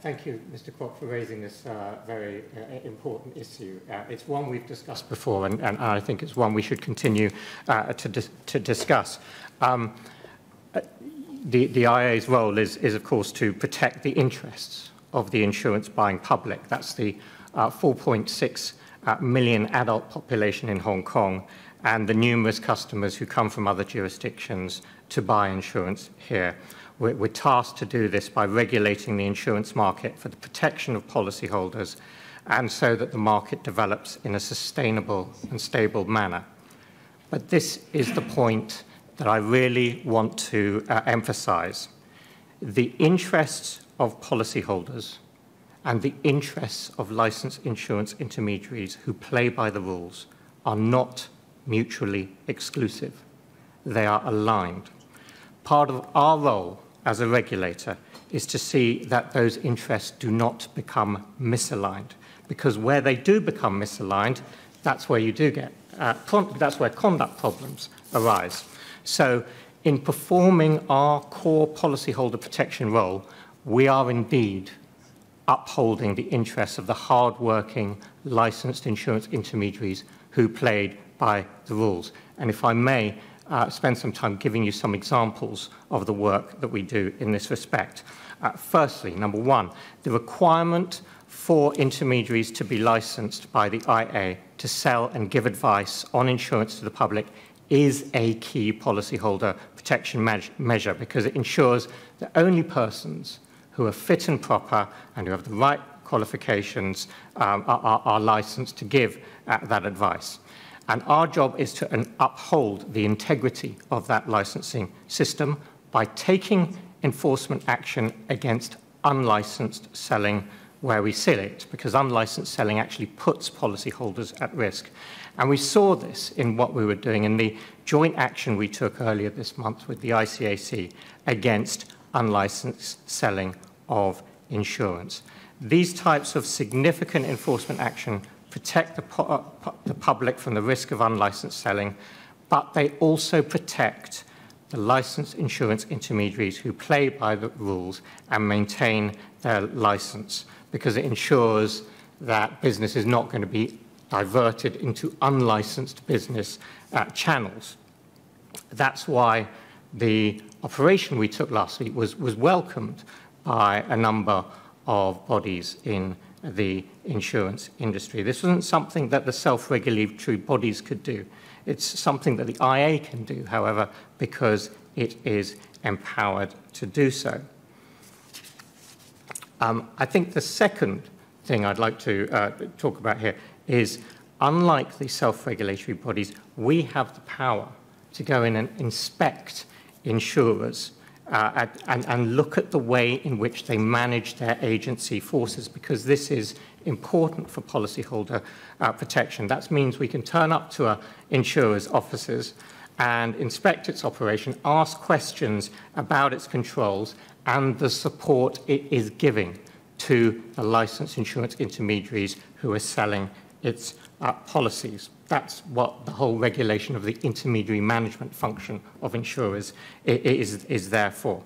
Thank you, Mr. Kwok, for raising this very important issue. It's one we've discussed before, and I think it's one we should continue to discuss. The IA's role is, of course, to protect the interests of the insurance buying public. That's the 4.6 million adult population in Hong Kong and the numerous customers who come from other jurisdictions to buy insurance here. We're tasked to do this by regulating the insurance market for the protection of policyholders and so that the market develops in a sustainable and stable manner. But this is the point that I really want to emphasize. The interests of policyholders and the interests of licensed insurance intermediaries who play by the rules are not mutually exclusive. They are aligned. Part of our role as a regulator is to see that those interests do not become misaligned, because where they do become misaligned, that's where you do get, that's where conduct problems arise. So in performing our core policyholder protection role, we are indeed upholding the interests of the hard-working, licensed insurance intermediaries who played by the rules. And if I may spend some time giving you some examples of the work that we do in this respect. Firstly, number one, the requirement for intermediaries to be licensed by the IA to sell and give advice on insurance to the public is a key policyholder protection measure, because it ensures that only persons who are fit and proper and who have the right qualifications are licensed to give that advice. And our job is to uphold the integrity of that licensing system by taking enforcement action against unlicensed selling where we see it, because unlicensed selling actually puts policyholders at risk. And we saw this in what we were doing in the joint action we took earlier this month with the ICAC against unlicensed selling of insurance. These types of significant enforcement action protect the public from the risk of unlicensed selling, but they also protect the licensed insurance intermediaries who play by the rules and maintain their license, because it ensures that business is not going to be diverted into unlicensed business channels. That's why the operation we took last week was welcomed by a number of bodies in the insurance industry. This wasn't something that the self-regulatory bodies could do. It's something that the IA can do, however, because it is empowered to do so. I think the second thing I'd like to talk about here is, unlike the self-regulatory bodies, we have the power to go in and inspect insurers and look at the way in which they manage their agency forces, because this is important for policyholder protection. That means we can turn up to an insurer's offices and inspect its operation, ask questions about its controls and the support it is giving to the licensed insurance intermediaries who are selling its policies. That's what the whole regulation of the intermediary management function of insurers is there for.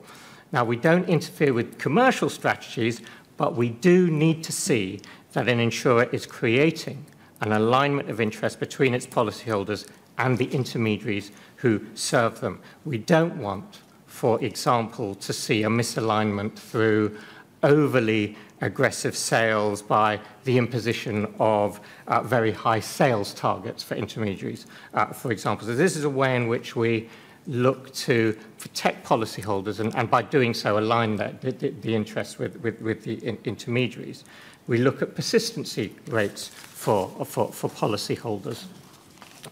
Now, we don't interfere with commercial strategies, but we do need to see that an insurer is creating an alignment of interest between its policyholders and the intermediaries who serve them. We don't want, for example, to see a misalignment through overly aggressive sales by the imposition of very high sales targets for intermediaries, for example. So this is a way in which we look to protect policyholders and by doing so align the interests with the intermediaries. We look at persistency rates for policyholders.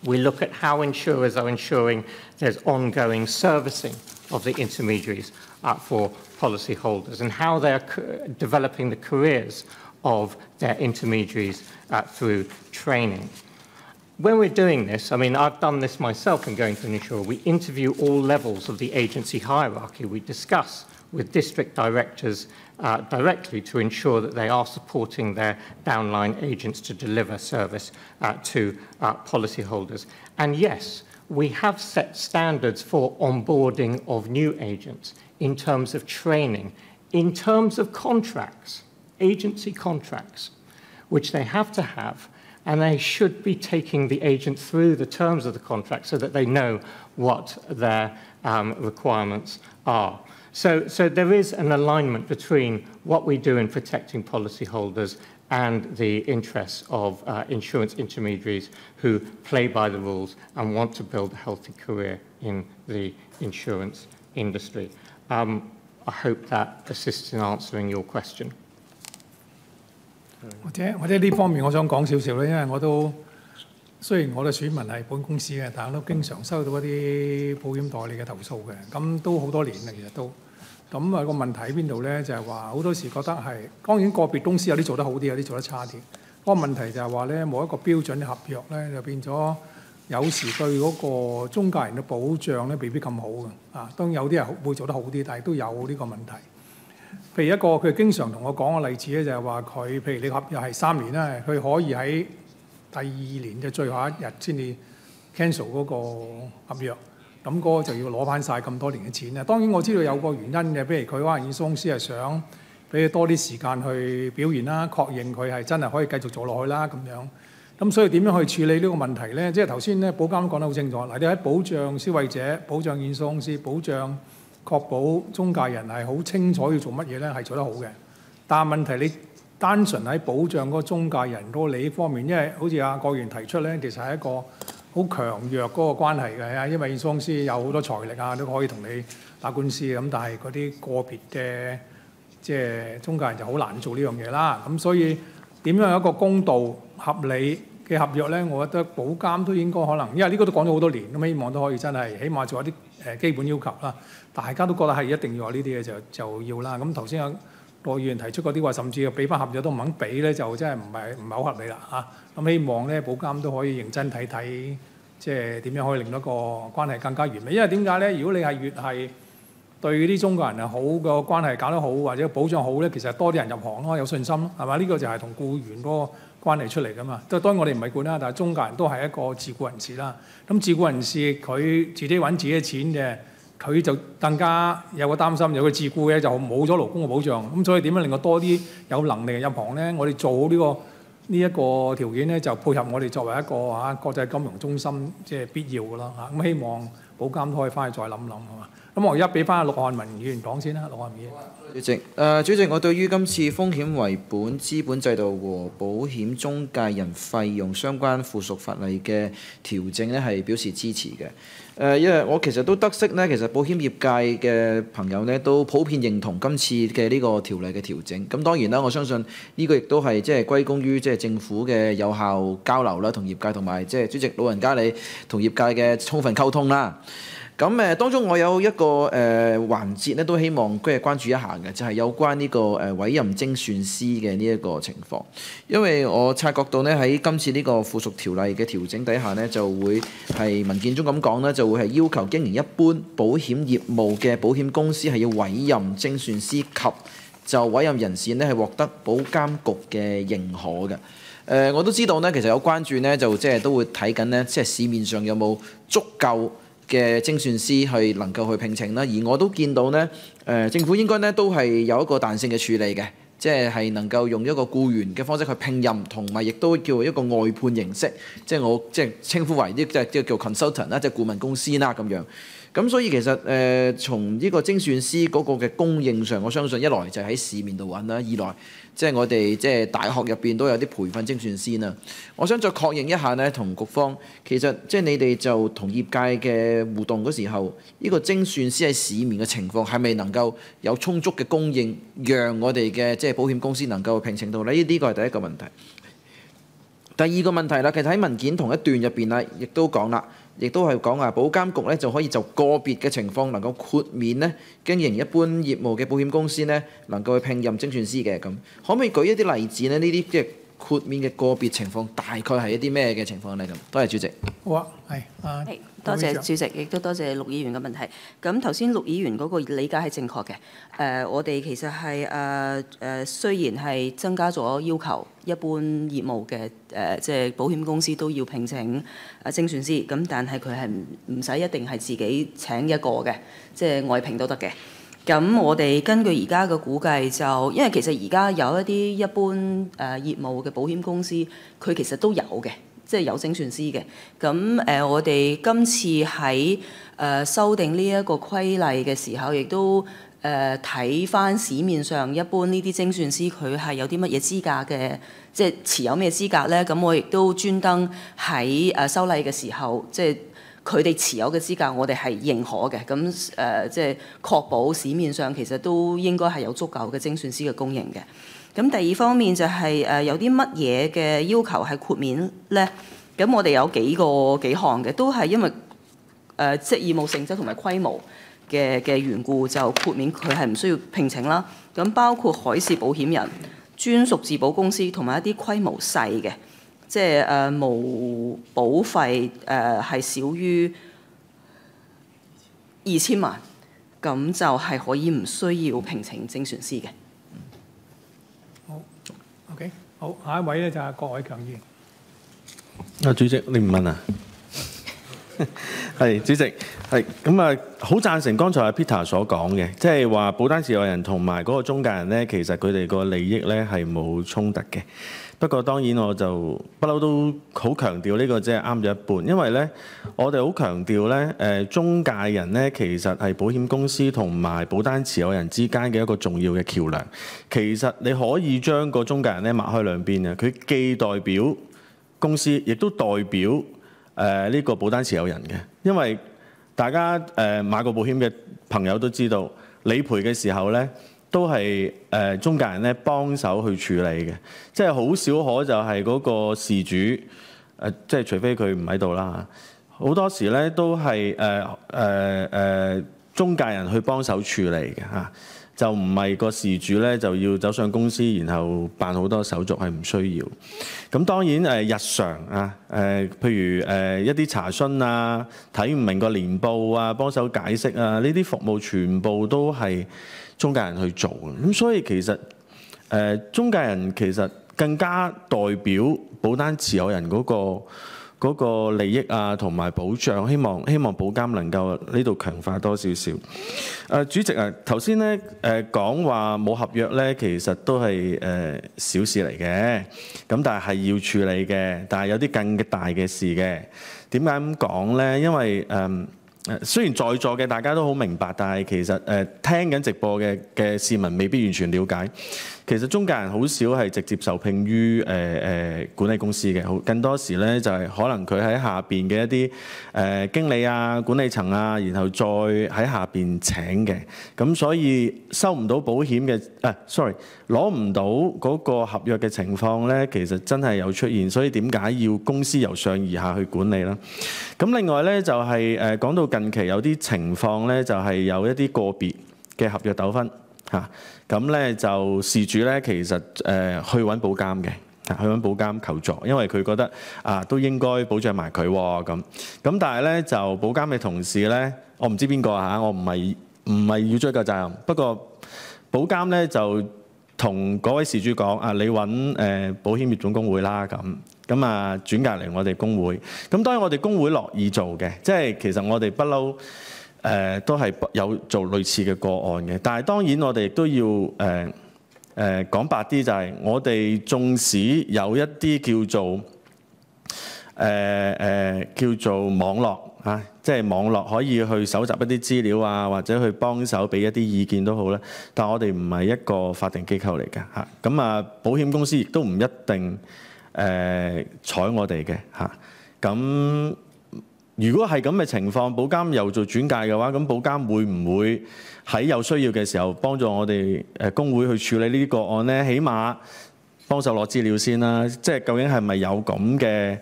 We look at how insurers are ensuring there's ongoing servicing of the intermediaries for policyholders and how they're developing the careers of their intermediaries through training. When we're doing this, I mean, I've done this myself in going to an insurer. We interview all levels of the agency hierarchy. We discuss with district directors directly to ensure that they are supporting their downline agents to deliver service to policyholders. And yes, we have set standards for onboarding of new agents in terms of training, in terms of contracts, agency contracts, which they have to have, and they should be taking the agent through the terms of the contract so that they know what their requirements are. So there is an alignment between what we do in protecting policyholders and the interests of insurance intermediaries who play by the rules and want to build a healthy career in the insurance industry. I hope that assists in answering your question. 或者呢方面我想講少少咧，因為我都雖然我嘅選民係本公司嘅，但係都經常收到一啲保險代理嘅投訴嘅，咁都好多年啦，其實都。咁個問題喺邊度咧？就係話好多時覺得係，當然個別公司有啲做得好啲，有啲做得差啲。嗰個問題就係話咧冇一個標準嘅合約咧，就變咗有時對嗰個中介人嘅保障咧未必咁好嘅。當然有啲人會做得好啲，但係都有呢個問題。譬如一個佢經常同我講嘅例子咧，就係話佢譬如你合約係3年啦，佢可以喺第2年嘅最後一日先至 cancel 嗰個合約，咁嗰個就要攞翻晒咁多年嘅錢啦。當然我知道有個原因嘅，譬如佢可能驗收公司係想俾佢多啲時間去表現啦，確認佢係真係可以繼續做落去啦咁樣。咁所以點樣去處理呢個問題咧？即係頭先咧保監講得好清楚，嗱你喺保障消費者、保障驗收公司、保障確保中介人係好清楚要做乜嘢咧，係做得好嘅。但係問題你單純喺保障嗰個中介人嗰個利益方面，因為好似阿郭議員提出咧，其實係一個好強弱嗰個關係嘅，因為驗收公司有好多財力啊，都可以同你打官司咁，但係嗰啲個別嘅即係中介人就好難做呢樣嘢啦。咁所以點樣有一個公道合理嘅合約咧？我覺得保監都應該可能，因為呢個都講咗好多年，咁希望都可以真係起碼做一啲基本要求啦。大家都覺得係一定要有呢啲嘢就要啦。咁頭先有個議員提出嗰啲話，甚至要俾翻合約都唔肯俾咧，就真係唔係好合理啦嚇。咁希望咧保監都可以認真睇睇，即係點樣可以令到個關係更加完美。因為點解咧？如果你係越係對啲中國人係好個關係搞得好，或者保障好咧，其實多啲人入行咯，有信心咯，係嘛？呢個就係同僱員嗰個關係出嚟噶嘛。當然我哋唔係管啦，但係中介人都係一個自僱人士啦。咁自僱人士佢自己揾自己嘅錢嘅，佢就更加有個擔心，有個自僱嘅就冇咗勞工嘅保障。咁所以點樣令到多啲有能力入行咧？我哋做好呢一個條件咧，就配合我哋作為一個國際金融中心，即係必要㗎啦嚇。咁希望保監都可以翻去再諗諗係嘛。咁我而家俾翻陸漢文議員講先啦，陸漢文議員。主席，我對於今次風險為本資本制度和保險中介人費用相關附屬法例嘅調整咧，係表示支持嘅。因為我其實都得悉咧，其實保險業界嘅朋友咧都普遍認同今次嘅呢個條例嘅調整。咁當然啦，我相信呢個亦都係即係歸功於即係政府嘅有效交流啦，同業界同埋即係主席老人家你同業界嘅充分溝通啦。咁當中我有一個環節咧，都希望佢係關注一下嘅，就係有關呢個委任精算師嘅呢一個情況。因為我察覺到咧喺今次呢個附屬條例嘅調整底下咧，就會係文件中咁講咧，就會係要求經營一般保險業務嘅保險公司係要委任精算師及就委任人選咧係獲得保監局嘅認可嘅。我都知道咧，其實有關注咧，就即係都會睇緊咧，即係市面上有冇足夠嘅精算師去能夠去聘請啦，而我都見到咧，政府應該咧都係有一個彈性嘅處理嘅，即係能夠用一個僱員嘅方式去聘任，同埋亦都叫一個外判形式，即係我即係稱呼為啲即係叫 consultant 啦，即係顧問公司啦咁樣。咁所以其實從呢個精算師嗰個嘅供應上，我相信一來就喺市面度揾啦，二來即係我哋即係大學入邊都有啲培訓精算師啦。我想再確認一下呢，同局方其實即係你哋就同業界嘅互動嗰時候，呢個精算師喺市面嘅情況係咪能夠有充足嘅供應，讓我哋嘅即係保險公司能夠聘請到呢？呢個係第一個問題。第二個問題啦，其實喺文件同一段入邊啦，亦都講啦。亦都係講話保監局咧就可以就個別嘅情況能夠豁免咧經營一般業務嘅保險公司咧能夠去聘任精算師嘅。咁，可唔可以舉一啲例子咧？呢啲即係豁免嘅個別情況，大概係一啲咩嘅情況咧？咁，多謝主席。好啊，係多謝主席，亦都多謝陸議員嘅問題。咁頭先陸議員嗰個理解係正確嘅。我哋其實係雖然係增加咗要求，一般業務嘅即係保險公司都要聘請精算師，咁但係佢係唔使一定係自己請一個嘅，即係外聘都得嘅。咁我哋根據而家嘅估計就，因為其實而家有一啲一般業務嘅保險公司，佢其實都有嘅。即係有精算師嘅，咁我哋今次喺修訂呢一個規例嘅時候，亦都睇返市面上一般呢啲精算師佢係有啲乜嘢資格嘅，即係持有咩資格咧？咁我亦都專登喺修例嘅時候，即係佢哋持有嘅資格，我哋係認可嘅。咁即係確保市面上其實都應該係有足夠嘅精算師嘅供應嘅。咁第二方面就係有啲乜嘢嘅要求係豁免咧？咁我哋有幾項嘅，都係因為即係義務性質同埋規模嘅緣故，就豁免佢係唔需要聘請啦。咁包括海事保險人專屬自保公司同埋一啲規模細嘅，即係無保費係少於2000萬，咁就係可以唔需要聘請精算師嘅。好 ，OK， 好，下一位咧就係郭偉強議員。主席，你唔問啊？係主席，係咁啊，好贊成剛才阿 Peter 所講嘅，即係話保單持有人同埋嗰個中介人咧，其實佢哋個利益咧係冇衝突嘅。不過當然我就不嬲都好強調呢個即係啱咗一半，因為咧我哋好強調咧中介人咧其實係保險公司同埋保單持有人之間嘅一個重要嘅橋樑。其實你可以將個中介人咧擘開兩邊嘅，佢既代表公司，亦都代表呢個保單持有人嘅，因為大家買過保險嘅朋友都知道，理賠嘅時候咧都係中介人咧幫手去處理嘅，即係好少可就係嗰個事主即係除非佢唔喺度啦，好多時咧都係中介人去幫手處理嘅嚇。就唔係個事主咧，就要走上公司，然後辦好多手續，係唔需要。咁當然日常啊譬如一啲查詢啊，睇唔明個年報啊，幫手解釋啊，呢啲服務全部都係中介人去做嘅。咁所以其實中介人其實更加代表保單持有人嗰個利益啊，同埋保障，希望保監能夠呢度強化多少少。主席啊，頭先咧講話冇合約咧，其實都係小事嚟嘅。咁但係要處理嘅，但係有啲更大嘅事嘅。點解咁講咧？因為雖然在座嘅大家都好明白，但係其實聽緊直播嘅市民未必完全了解。其實中介人好少係直接受聘於管理公司嘅，更多時咧就係可能佢喺下邊嘅一啲經理啊、管理層啊，然後再喺下邊請嘅。咁所以收唔到保險嘅攞唔到嗰個合約嘅情況咧，其實真係有出現。所以點解要公司由上而下去管理啦？咁另外咧就係講到近期有啲情況咧，就係有一啲個別嘅合約糾紛嚇。咁咧就事主咧其實去揾保監嘅，去揾保監求助，因為佢覺得都應該保障埋佢喎咁。咁但係咧就保監嘅同事咧，我唔知邊個嚇，我唔係要追究責任。不過保監咧就同嗰位事主講你揾保險業總工會啦咁。咁轉介嚟我哋工會。咁當然我哋工會樂意做嘅，即係其實我哋不嬲。都係有做類似嘅個案嘅，但係當然我哋亦都要講白啲，就係我哋縱使有一啲叫做網絡嚇，即係網絡可以去搜集一啲資料啊，或者去幫手俾一啲意見都好啦。但係我哋唔係一個法定機構嚟嘅嚇，咁保險公司亦都唔一定睬我哋嘅嚇，咁。如果係咁嘅情況，保監又做轉介嘅話，咁保監會唔會喺有需要嘅時候幫助我哋工會去處理呢啲個案呢？起碼幫手攞資料先啦。即係究竟係咪有咁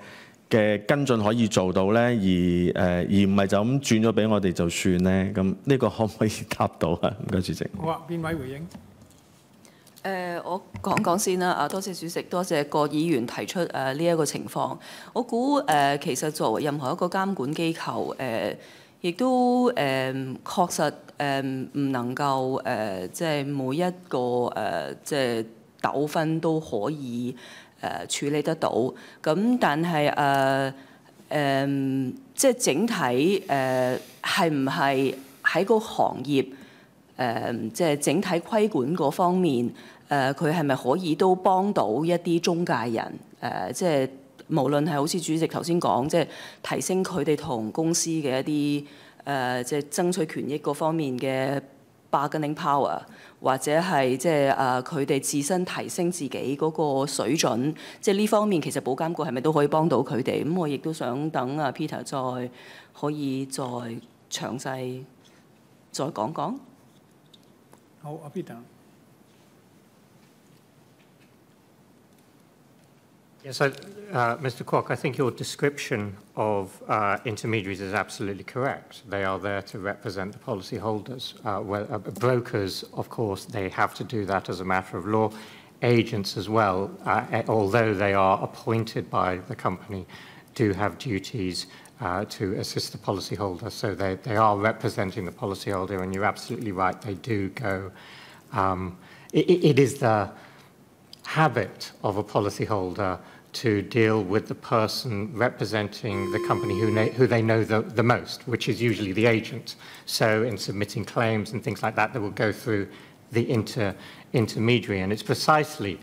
嘅跟進可以做到呢？而唔係就咁轉咗俾我哋就算呢？咁呢個可唔可以答到啊？唔該，主席。好啊，邊位回應？我講講先啦。多謝主席，多謝各議員提出呢一個情況。我估其實作為任何一個監管機構，亦都確實唔能夠即係每一個即係糾紛都可以處理得到。咁但係即係整體係唔係喺個行業即係整體規管嗰方面？佢係咪可以都幫到一啲中介人？即係無論係好似主席頭先講，即係提升佢哋同公司嘅一啲即係爭取權益嗰方面嘅 bargaining power， 或者係即係佢哋自身提升自己嗰個水準，即係呢方面其實保監局係咪都可以幫到佢哋？咁我亦都想等Peter 再可以再詳細再講講。好，Peter。Yes, Mr. Kwok, I think your description of intermediaries is absolutely correct. They are there to represent the policyholders. Brokers, of course, they have to do that as a matter of law. agents as well, although they are appointed by the company, do have duties to assist the policyholder. So they are representing the policyholder, and you're absolutely right, they do go. It is the habit of a policyholder to deal with the person representing the company who they know the most, which is usually the agent. So in submitting claims and things like that, they will go through the intermediary. And it's precisely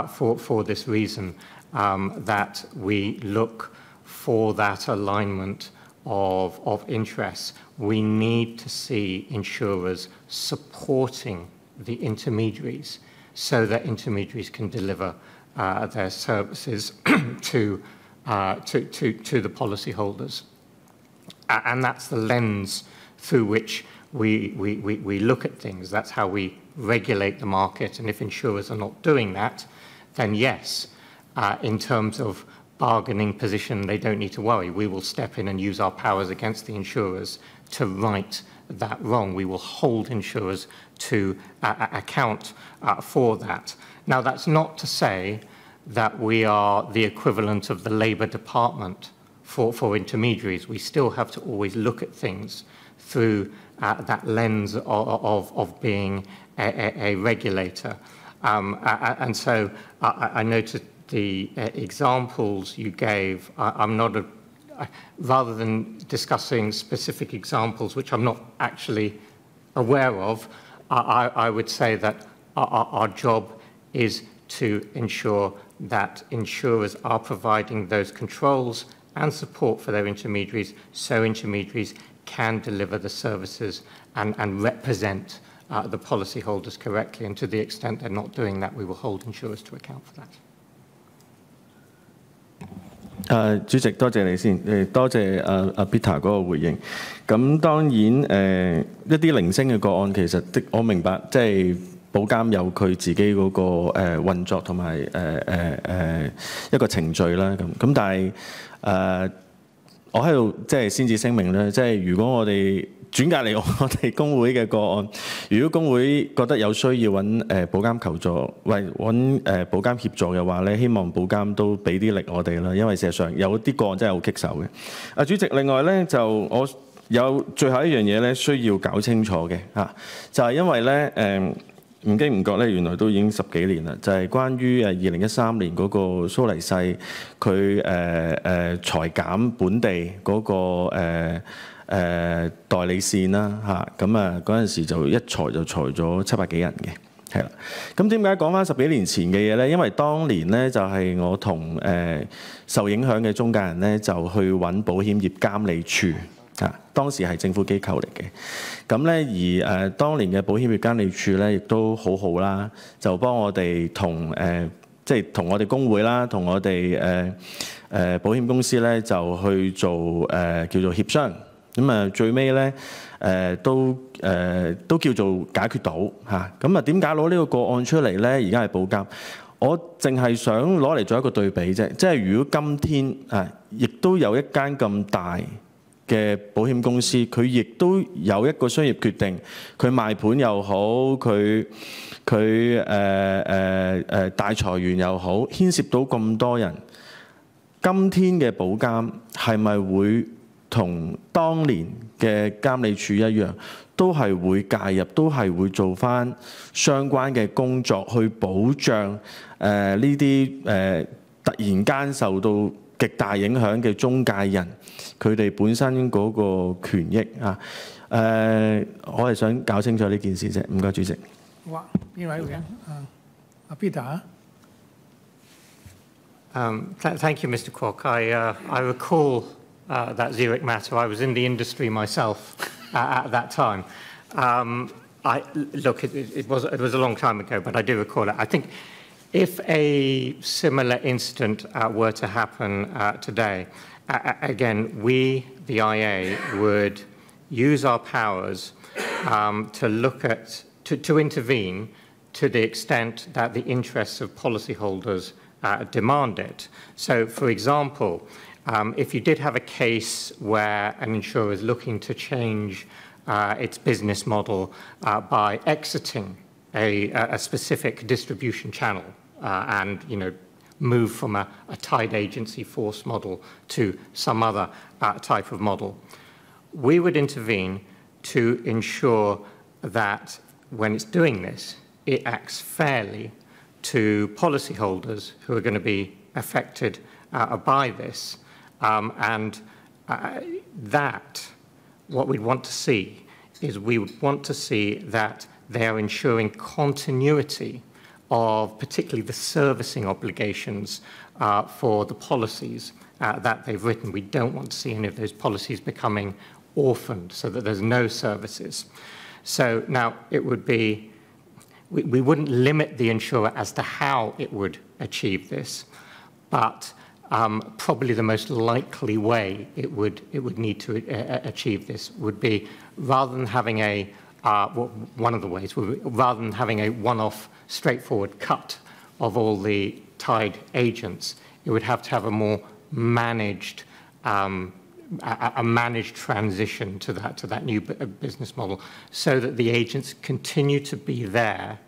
for this reason that we look for that alignment of interests. We need to see insurers supporting the intermediaries so that intermediaries can deliver their services to the policyholders. And that's the lens through which we look at things. That's how we regulate the market. And if insurers are not doing that, then yes, in terms of bargaining position, they don't need to worry. We will step in and use our powers against the insurers to right that wrong. We will hold insurers to account for that. Now, that's not to say that we are the equivalent of the Labour Department for intermediaries. We still have to always look at things through that lens of being a regulator. And so I noted the examples you gave. I'm not rather than discussing specific examples, which I'm not actually aware of, I would say that our job is to ensure that insurers are providing those controls and support for their intermediaries so intermediaries can deliver the services and represent the policyholders correctly. And to the extent they're not doing that, we will hold insurers to account for that. 主席，多謝你先，多謝Peter 嗰個回應。咁當然一啲零星嘅個案，其實我明白，即係保監有佢自己嗰個運作同埋一個程序啦。咁但係我喺度即係先至聲明咧，即係如果我哋轉介嚟我哋工會嘅個案，如果工會覺得有需要揾保監求助，揾保監協助嘅話咧，希望保監都俾啲力我哋啦，因為事實上有啲個案真係好棘手嘅。主席，另外咧就我有最後一樣嘢咧需要搞清楚嘅就係因為咧唔經唔覺咧，原來都已經10幾年啦，就係關於2013年嗰個蘇黎世佢裁減本地嗰個代理線啦咁嗰陣時就一裁就裁咗700幾人嘅，係啦。咁點解講翻10幾年前嘅嘢咧？因為當年咧就係我同受影響嘅中介人咧就去揾保險業監理處當時係政府機構嚟嘅。咁咧而當年嘅保險業監理處咧亦都好好啦，就幫我哋同即係同我哋工會啦，同我哋保險公司咧就去做叫做協商。咁最尾咧都叫做解決到咁點解攞呢個個案出嚟咧？而家係保監，我淨係想攞嚟做一個對比啫。即係如果今天亦都有一間咁大嘅保險公司，佢亦都有一個商業決定，佢賣盤又好，佢大裁員又好，牽涉到咁多人，今天嘅保監係咪會同當年嘅監理處一樣，都係會介入，都係會做翻相關嘅工作，去保障呢啲突然間受到極大影響嘅中介人，佢哋本身嗰個權益我係想搞清楚呢件事啫。唔該，主席。好啊，邊位會Peter Thank you, Mr. Kwok. I recall that Zurich matter. I was in the industry myself at that time. Look, it was a long time ago, but I do recall it. I think if a similar incident were to happen today, again, we, the IA, would use our powers to look at, to intervene to the extent that the interests of policyholders demand it. So, for example, if you did have a case where an insurer is looking to change its business model by exiting a specific distribution channel, and move from a tied agency force model to some other type of model. We would intervene to ensure that when it's doing this, it acts fairly to policyholders who are going to be affected by this. That, what we'd want to see is we would want to see that they are ensuring continuity of particularly the servicing obligations for the policies that they've written. We don't want to see any of those policies becoming orphaned so that there's no services. So now it would be, we wouldn't limit the insurer as to how it would achieve this, but probably the most likely way it would need to achieve this would be, rather than having one of the ways, rather than having a one-off straightforward cut of all the tied agents, it would have to have a more managed transition to that new business model, so that the agents continue to be there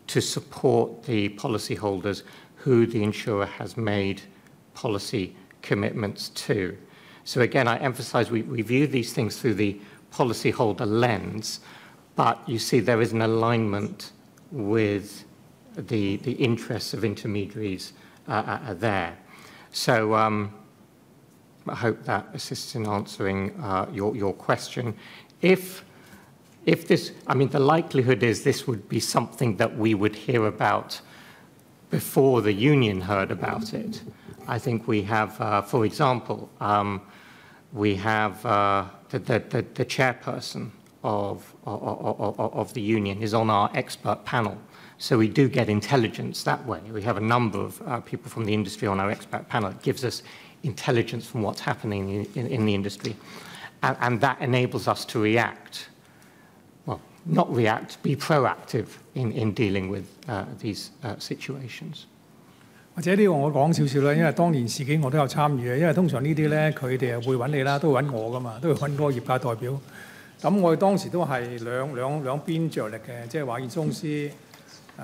to support the policyholders who the insurer has made policy commitments to. So again, I emphasize we view these things through the policyholder lens, but you see there is an alignment with the interests of intermediaries there. So I hope that assists in answering your question. If this, I mean, the likelihood is this would be something that we would hear about before the union heard about it. I think we have, for example, we have the chairperson of the union is on our expert panel. So we do get intelligence that way. We have a number of people from the industry on our expert panel. It gives us intelligence from what's happening in the industry. And that enables us to react. Well, not react, be proactive in dealing with these situations. 或者呢個我講少少啦，因為當年事件我都有參與嘅，因為通常呢啲咧佢哋係會揾你啦，都會揾我噶嘛，都會揾嗰個業界代表。咁我哋當時都係兩邊着力嘅，即係話驗公司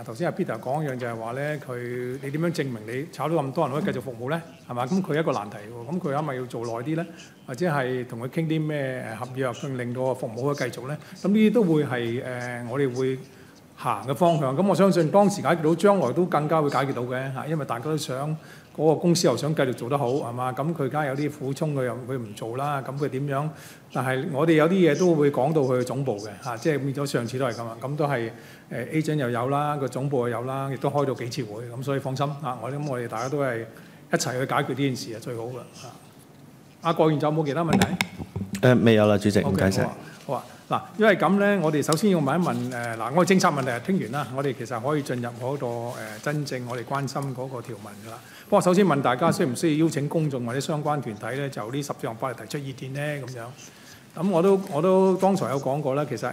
頭先阿 Peter 講一樣就係話咧，你點樣證明你炒到咁多人可以繼續服務咧？係嘛？咁佢一個難題喎，咁佢係咪要做耐啲咧？或者係同佢傾啲咩合約，令到個服務可以繼續咧？咁呢啲都會係我哋會行嘅方向。咁我相信當時解決到，將來都更加會解決到嘅嚇，因為大家都想嗰個公司又想繼續做得好係嘛？咁佢梗係有啲苦衷，佢唔做啦，咁佢點樣？但係我哋有啲嘢都會講到去總部嘅嚇，即係變咗上次都係咁啊，咁都係agent 又有啦，個總部又有啦，亦都開到幾次會，咁所以放心嚇，我哋大家都係一齊去解決呢件事係最好嘅嚇。阿郭議員有冇其他問題？未有啦，主席，唔該晒。好啊，嗱，因為咁咧，我哋首先要問一問我哋政策問題係聽完啦，我哋其實可以進入嗰個真正我哋關心嗰個條文㗎啦。不過首先問大家需唔需要邀請公眾或者相關團體咧，就呢14項法例提出意見咧咁樣。咁我都剛才有講過啦，其實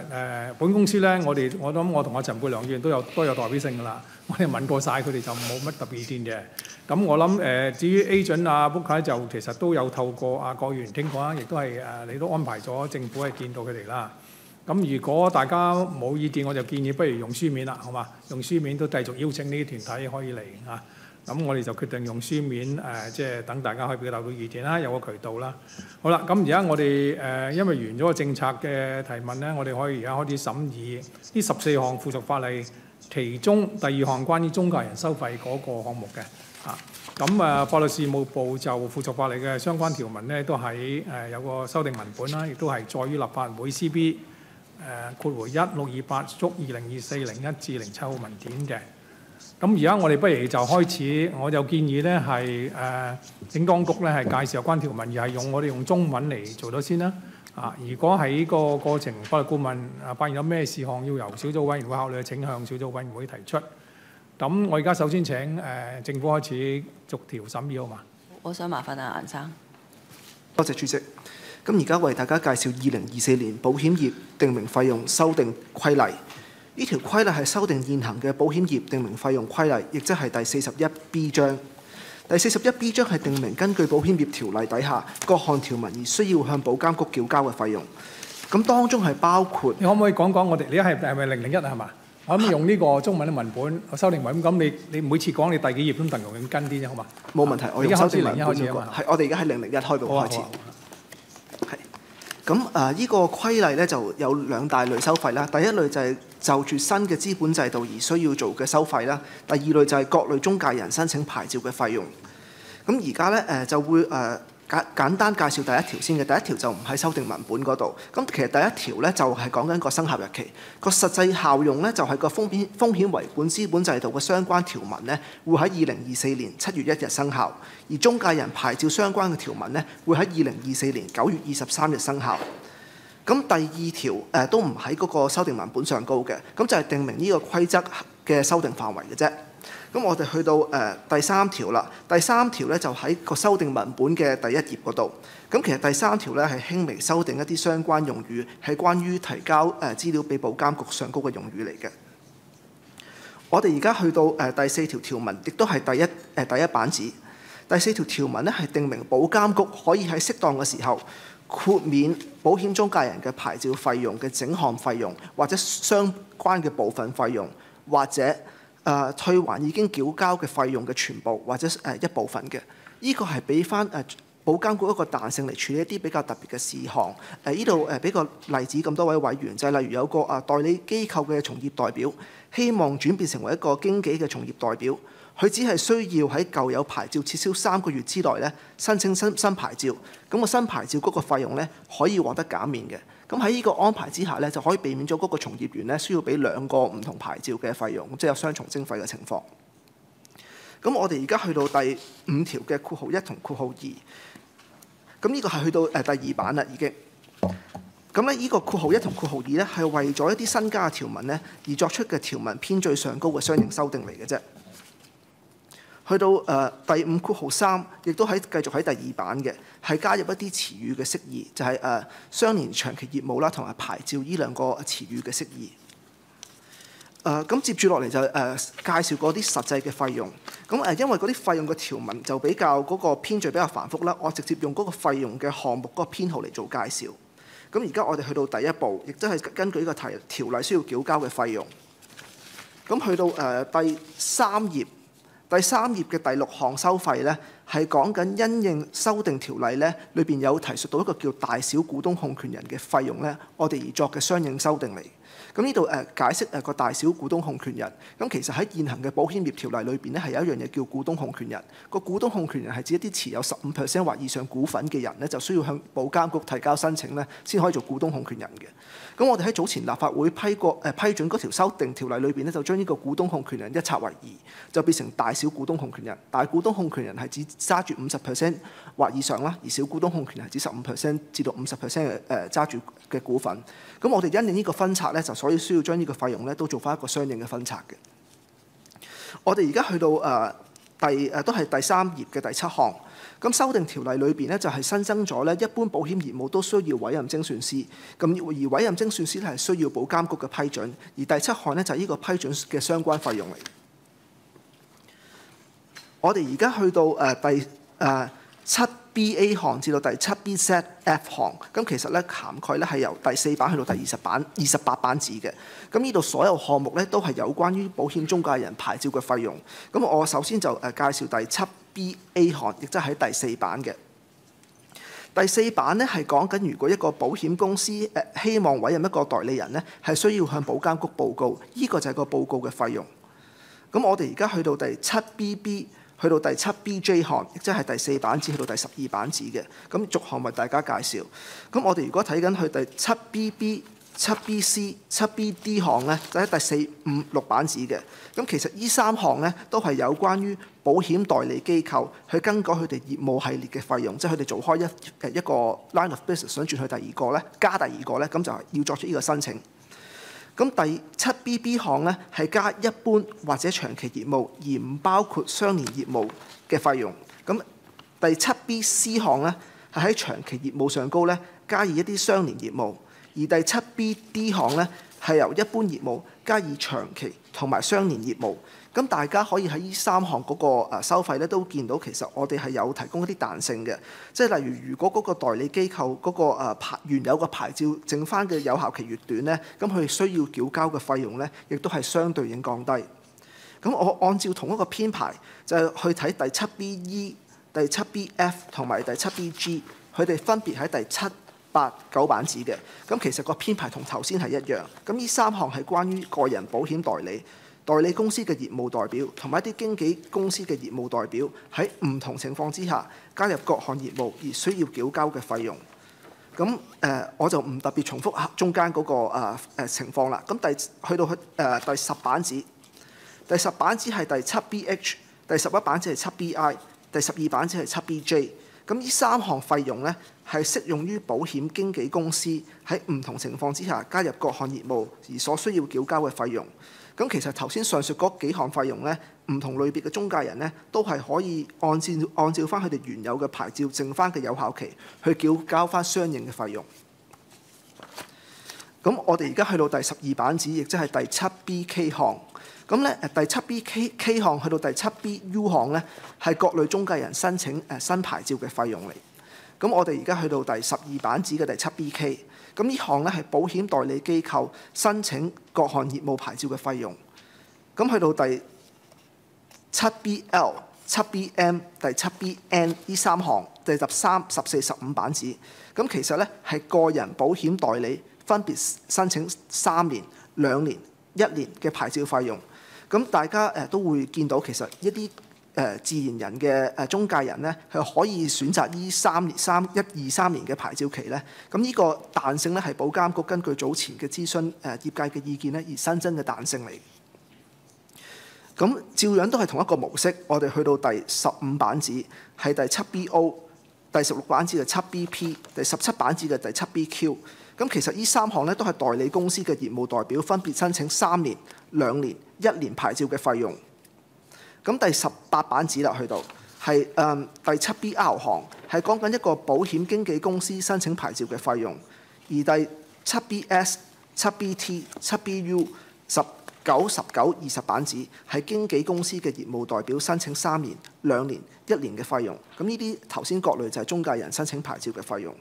本公司咧，我諗我同阿陳沛良議員都有代表性㗎啦。我哋問過晒，佢哋就冇乜特別意見嘅。咁我諗至於 agent 啊 Booker 就其實都有透過阿郭議員傾過啦，亦都係你都安排咗政府係見到佢哋啦。咁如果大家冇意見，我就建議不如用書面啦，好嘛？用書面都繼續邀請呢啲團體可以嚟嚇。咁我哋就決定用書面即係等大家可以表達到意見啦，有個渠道啦。好啦，咁而家我哋因為完咗個政策嘅提問咧，我哋可以而家開始審議呢14項附屬法例，其中第2項關於中介人收費嗰個項目嘅嚇。咁法律事務部就附屬法例嘅相關條文咧，都喺有個修訂文本啦，亦都係載於立法會 CB /1628/2024-01至07號文件嘅。咁而家我哋不如就開始，我就建議咧係整當局咧係介紹有關條文，而係我哋用中文嚟做咗先啦。如果喺個過程法律顧問發現有咩事項要由小組委員會考慮，請向小組委員會提出。咁我而家首先請政府開始逐條審議好嘛？我想麻煩阿顏生。多謝主席。咁而家為大家介紹2024年保險業訂明費用修訂規例。呢條規例係修訂現行嘅保險業訂明費用規例，亦即係第 41B 章。第 41B 章係訂明根據保險業條例底下各項條文而需要向保監局繳交嘅費用。咁當中係包括，你可唔可以講講我哋？你係咪001係嘛？我諗用呢個中文嘅文本修訂文本，咁你每次講你第幾頁都能夠跟啲啫，好嘛？冇問題，我用修訂文本開始啊嘛。係我哋而家喺001開部開始。係。咁呢個規例咧就有2大類收費啦。第一類就係就住新嘅資本制度而需要做嘅收費啦。第二類就係各類中介人申請牌照嘅費用。咁而家咧就會簡單介紹第一條先嘅。第一條就唔喺修訂文本嗰度。咁其實第一條咧就係講緊個生效日期。個實際效用咧就係個風險為本資本制度嘅相關條文咧會喺2024年7月1日生效，而中介人牌照相關嘅條文咧會喺2024年9月23日生效。咁第二條都唔喺嗰個修訂文本上高嘅，咁就係訂明呢個規則嘅修訂範圍嘅啫。咁我哋去到第3條啦。第3條咧就喺個修訂文本嘅第1頁嗰度。咁其實第3條咧係輕微修訂一啲相關用語，係關於提交資料俾保監局上高嘅用語嚟嘅。我哋而家去到第4條條文，亦都係第一版紙。第4條條文咧係訂明保監局可以喺適當嘅時候豁免保險中介人嘅牌照費用嘅整項費用，或者相關嘅部分費用，或者退還已經繳交嘅費用嘅全部或者一部分嘅。呢個係俾翻保監局一個彈性嚟處理一啲比較特別嘅事項。呢度俾個例子，咁多位委員就係例如有個代理機構嘅從業代表，希望轉變成為一個經紀嘅從業代表。佢只係需要喺舊有牌照撤銷3個月之內咧申請新牌照，咁個新牌照嗰個費用咧可以獲得減免嘅。咁喺呢個安排之下咧，就可以避免咗嗰個從業員咧需要俾2個唔同牌照嘅費用，即係有雙重徵費嘅情況。咁我哋而家去到第5條嘅括號1同括號2，咁呢個係去到第2版啦已經。咁咧呢個括號1同括號2咧係為咗一啲新加嘅條文咧而作出嘅條文編綴上高嘅相應修訂嚟嘅啫。去到第5括號3，亦都繼續喺第2版嘅，係加入一啲詞語嘅釋義，就係相連長期業務啦，同埋牌照呢2個詞語嘅釋義。咁接住落嚟就介紹嗰啲實際嘅費用。咁因為嗰啲費用嘅條文就比較嗰個編序比較繁複啦，我直接用嗰個費用嘅項目嗰個編號嚟做介紹。咁而家我哋去到第1步，亦都係根據呢個條例需要繳交嘅費用。咁去到第3頁。第3頁嘅第6項收費咧，係講緊因應修訂條例咧，裏邊有提述到一個叫大小股東控權人嘅費用咧，我哋而作嘅相應修訂嚟。咁呢度解釋個大小股東控權人。咁其實喺現行嘅保險業條例裏邊咧，係有一樣嘢叫股東控權人。個股東控權人係指一啲持有15% 或以上股份嘅人咧，就需要向保監局提交申請咧，先可以做股東控權人嘅。咁我哋喺早前立法會批准嗰條修訂條例裏邊咧，就將呢個股東控權人一拆為2，就變成大小股東控權人。大股東控權人係指揸住50% 或以上啦，而小股東控權人係指15% 至到50% 嘅揸住嘅股份。咁我哋因應呢個分拆咧，就所以需要將呢個費用咧都做翻一個相應嘅分拆嘅。我哋而家去到都係第3頁嘅第7項。咁修訂條例裏邊咧就係新增咗咧一般保險業務都需要委任精算師，咁而委任精算師咧係需要保監局嘅批准，而第7項咧就係呢個批准嘅相關費用嚟。我哋而家去到第7BA 項至到第7BZF 項，咁其實咧涵蓋咧係由第4版去到第28版紙嘅。咁呢度所有項目咧都係有關於保險中介人牌照嘅費用。咁我首先就介紹第7BA 項，亦即係喺第4版嘅。第4版咧係講緊如果一個保險公司希望委任一個代理人咧，係需要向保監局報告，呢個就係個報告嘅費用。咁我哋而家去到第7BB。去到第7BJ 項，亦即係第4版紙去到第12版紙嘅，咁逐項為大家介紹。咁我哋如果睇緊去第7BB、7BC、7BD 項咧，就喺第4、5、6版紙嘅。咁其實呢3項咧都係有關於保險代理機構去更改佢哋業務系列嘅費用，即係佢哋做開一個 line of business 想轉去第2個咧，加第2個咧，咁就係要作出呢個申請。咁第7BB 項咧係加一般或者長期業務，而唔包括相連業務嘅費用。咁第7BC 項咧係喺長期業務上高咧加以一啲相連業務，而第7BD 項咧係由一般業務加以長期同埋相連業務。咁大家可以喺呢3項嗰個收費咧，都見到其實我哋係有提供一啲彈性嘅，即係例如如果嗰個代理機構嗰個原有嘅牌照剩翻嘅有效期越短咧，咁佢哋需要繳交嘅費用咧，亦都係相對應降低。咁我按照同一個編排，就係去睇第 7BE、第 7BF 同埋第 7BG， 佢哋分別喺第7、8、9版紙嘅。咁其實個編排同頭先係一樣。咁呢3項係關於個人保險代理、代理公司嘅業務代表同埋一啲經紀公司嘅業務代表喺唔同情況之下加入各項業務而需要繳交嘅費用。咁我就唔特別重複中間嗰個情況啦。咁去到第10版紙，第10版紙係第 7BH， 第11版紙係 7BI， 第12版紙係 7BJ。咁呢3項費用咧係適用於保險經紀公司喺唔同情況之下加入各項業務而所需要繳交嘅費用。咁其實頭先上述嗰幾項費用咧，唔同類別嘅中介人咧，都係可以按照翻佢哋原有嘅牌照剩翻嘅有效期去繳交翻相應嘅費用。咁我哋而家去到第12版紙，亦即係第 7BK 項。咁咧第 7BK 項去到第 7BU 項咧，係各類中介人申請新牌照嘅費用嚟。咁我哋而家去到第12版紙嘅第 7BK。咁呢項咧係保險代理機構申請各項業務牌照嘅費用。咁去到第 7BL、7BM、第 7BN 呢3項，第13、14、15版紙。咁其實咧係個人保險代理分別申請3年、2年、1年嘅牌照費用。咁大家都會見到其實一啲自然人嘅中介人咧，係可以選擇呢1、2、3年嘅牌照期咧。咁呢個彈性咧係保監局根據早前嘅諮詢業界嘅意見咧而新增嘅彈性嚟。咁照樣都係同一個模式，我哋去到第15版紙係第 7BO、第16版紙嘅 7BP、第17版紙嘅第 7BQ。咁其實呢3項咧都係代理公司嘅業務代表分別申請3年、2年、1年牌照嘅費用。咁第18版紙啦，去到係第 7BR 項，係講緊一個保險經紀公司申請牌照嘅費用；而第 7BS、7BT、7BU、19、19、20版紙係經紀公司嘅業務代表申請3年、2年、1年嘅費用。咁呢啲頭先各類就係中介人申請牌照嘅費用。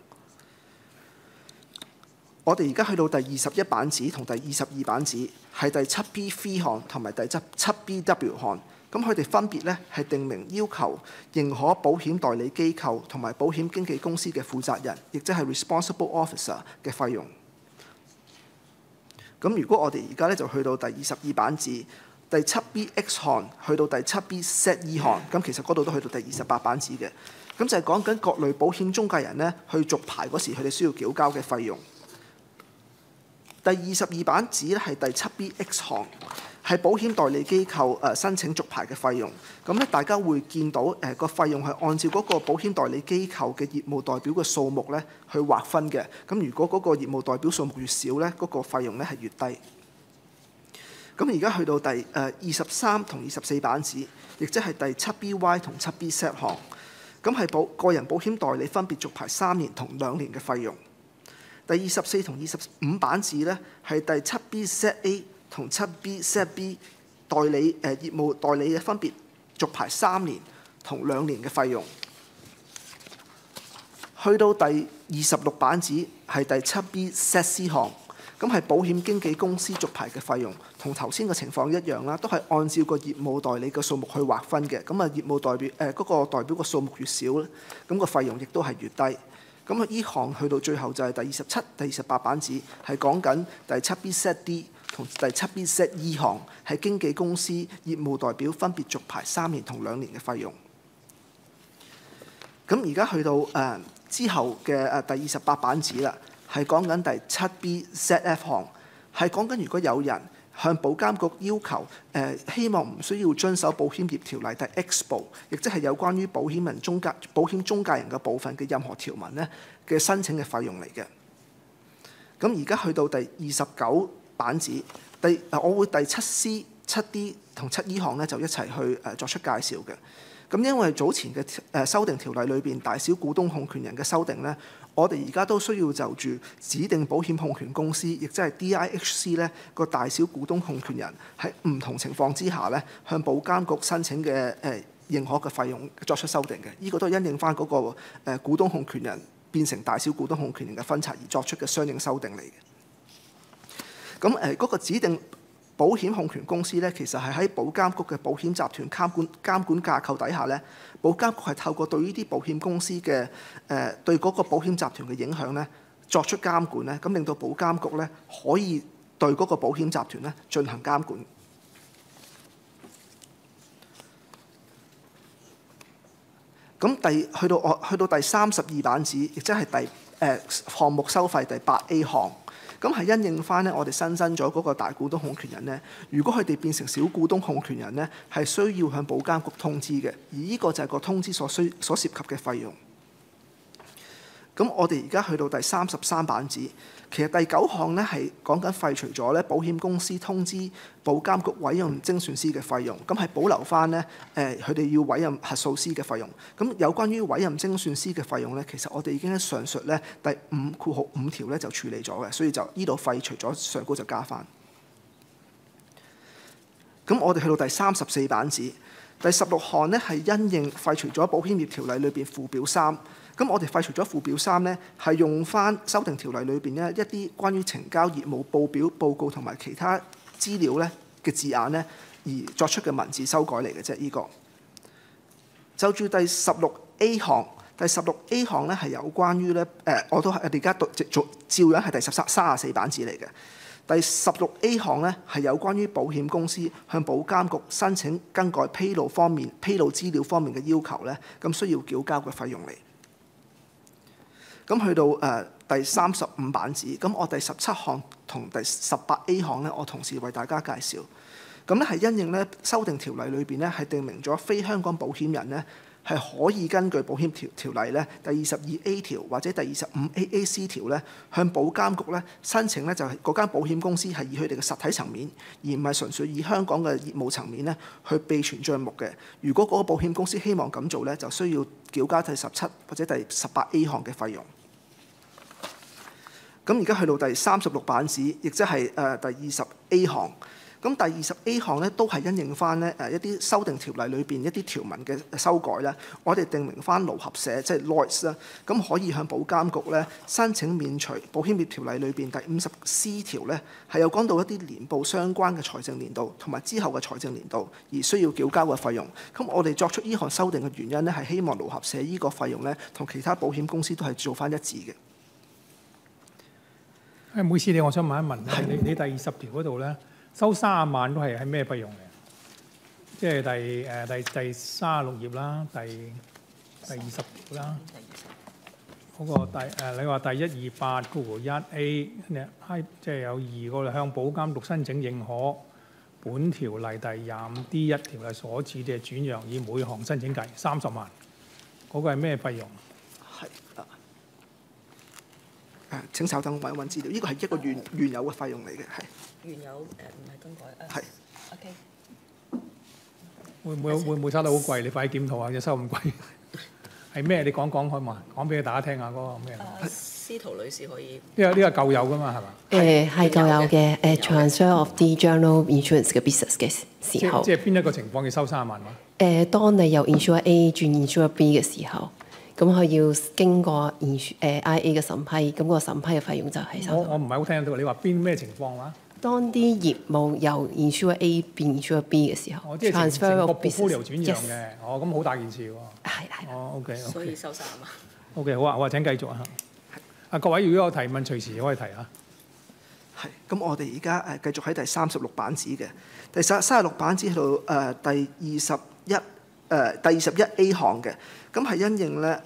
我哋而家去到第21版紙同第22版紙係第 7BV 項同埋第 7BW 項。咁佢哋分別咧係訂明要求認可保險代理機構同埋保險經紀公司嘅負責人，亦即係 responsible officer 嘅費用。咁如果我哋而家咧就去到第22版紙，第 7BX 項去到第 7BZE 項，咁其實嗰度都去到第28版紙嘅。咁就係講緊各類保險中介人咧去續牌嗰時，佢哋需要繳交嘅費用。第22版紙咧係第 7BX 項。係保險代理機構申請續牌嘅費用。咁咧大家會見到個費用係按照嗰個保險代理機構嘅業務代表嘅數目咧去劃分嘅。咁如果嗰個業務代表數目越少咧，嗰個費用咧係越低。咁而家去到第23同24版紙，亦即係第 7BY 同 7BZ 項。咁係個人保險代理分別續牌3年同2年嘅費用。第24同25版紙咧係第 7BZA同 7BZB 代理業務代理嘅分別續牌3年同2年嘅費用。去到第26版紙係第 7BZC 項，咁係保險經紀公司續牌嘅費用，同頭先嘅情況一樣啦，都係按照個業務代理嘅數目去劃分嘅。咁啊業務代表嗰個代表個數目越少咧，咁個費用亦都係越低。咁啊依項去到最後就係第27、第28版紙係講緊第 7BZD。同第 7BZE 項係經紀公司業務代表分別續牌3年同2年嘅費用。咁而家去到之後嘅第28版紙啦，係講緊第 7BZF 項，係講緊如果有人向保監局要求希望唔需要遵守保險業條例第 X 部，亦即係有關於保險中介人嘅部分嘅任何條文咧嘅申請嘅費用嚟嘅。咁而家去到第29版紙，我會第 7C、7D 同 7E 項咧就一齊去作出介紹嘅。咁因為早前嘅修訂條例裏邊大小股東控權人嘅修訂咧，我哋而家都需要就住指定保險控權公司，亦即係 DIHC 咧個大小股東控權人喺唔同情況之下咧，向保監局申請嘅認可嘅費用作出修訂嘅。呢個都係因應翻嗰個股東控權人變成大小股東控權人嘅分拆而作出嘅相應修訂嚟嘅。咁嗰個指定保險控權公司咧，其實係喺保監局嘅保險集團監管架構底下咧，保監局係透過對呢啲保險公司嘅對嗰個保險集團嘅影響咧作出監管咧，咁令到保監局咧可以對嗰個保險集團咧進行監管。咁去到第32版紙，亦即係項目收費第 8A 項。咁係因應翻咧，我哋新增咗嗰個大股東控權人咧，如果佢哋變成小股東控權人咧，係需要向保監局通知嘅，而呢個就係個通知所涉及嘅費用。咁我哋而家去到第33版紙，其實第9項咧係講緊廢除咗咧保險公司通知保監局委任精算師嘅費用，咁係保留翻咧佢哋要委任核數師嘅費用。咁有關於委任精算師嘅費用咧，其實我哋已經喺上述咧第5條咧就處理咗嘅，所以就呢度廢除咗上高就加翻。咁我哋去到第34版紙，第16項咧係因應廢除咗保險業條例裏邊附表3。咁我哋廢除咗附表3咧，係用翻修訂條例裏邊咧一啲關於呈交業務報表、報告同埋其他資料咧嘅字眼咧，而作出嘅文字修改嚟嘅啫。呢個就住第16A 項，第16A 項咧係有關於咧我哋而家照樣係第34版紙嚟嘅。第16A 項咧係有關於保險公司向保監局申請更改披露資料方面嘅要求咧，咁需要繳交嘅費用嚟。咁去到第35版紙，咁我第17項同第18A 項咧，我同時為大家介紹。咁咧係因應咧修訂條例裏邊咧係訂明咗非香港保險人咧係可以根據保險條例咧第 22A 條或者第 25AAC 條咧向保監局咧申請咧就係嗰間保險公司係以佢哋嘅實體層面，而唔係純粹以香港嘅業務層面咧去備存帳目嘅。如果嗰個保險公司希望咁做咧，就需要繳交第17或者第18A 項嘅費用。咁而家去到第36版紙，亦即係第20A 項。咁第20A 項咧都係因應翻咧一啲修訂條例裏邊一啲條文嘅修改咧，我哋訂明翻勞合社即係 Lloyds 啦，咁可以向保監局咧申請免除保險業條例裏邊第50C 條咧係有講到一啲年報相關嘅財政年度同埋之後嘅財政年度而需要繳交嘅費用。咁我哋作出呢項修訂嘅原因咧係希望勞合社依個費用咧同其他保險公司都係做翻一致嘅。唔好意思，我想問一問咧，你第20條嗰度咧收30萬都係咩費用嚟？即係第36頁啦，第20條啦，嗰個你話第128(1)A， 即係有2個向保監局申請認可本條例第25D1條例所指嘅轉讓，以每項申請計30萬，嗰個係咩費用？請稍等，揾資料。呢個係一個原有嘅費用嚟嘅，係原有唔係更改。係。OK。會唔會收得好貴？你快啲檢討下，收咁貴係咩？你講可嘛？講俾大家聽下嗰個咩？司徒女士可以。呢個舊有㗎嘛，係嘛？係舊有嘅transfer of the general insurance 嘅 business 嘅時候。即係邊一個情況要收30萬嘛？當你由 insure A 轉 insure B 嘅時候。咁佢要經過IA 嘅審批，咁個審批嘅費用就係收。我唔係好聽到你話咩情況話？當啲業務由 insure A 變 insure B 嘅時候，即係成個 portfolio 轉讓嘅。Yes. 咁好大件事喎。係。OK。所以收30萬。OK， 好啊，我請繼續啊。各位如果有提問，隨時可以提啊。係。咁我哋而家繼續喺第36版紙嘅第36版紙去到第21A 項嘅。咁係因應咧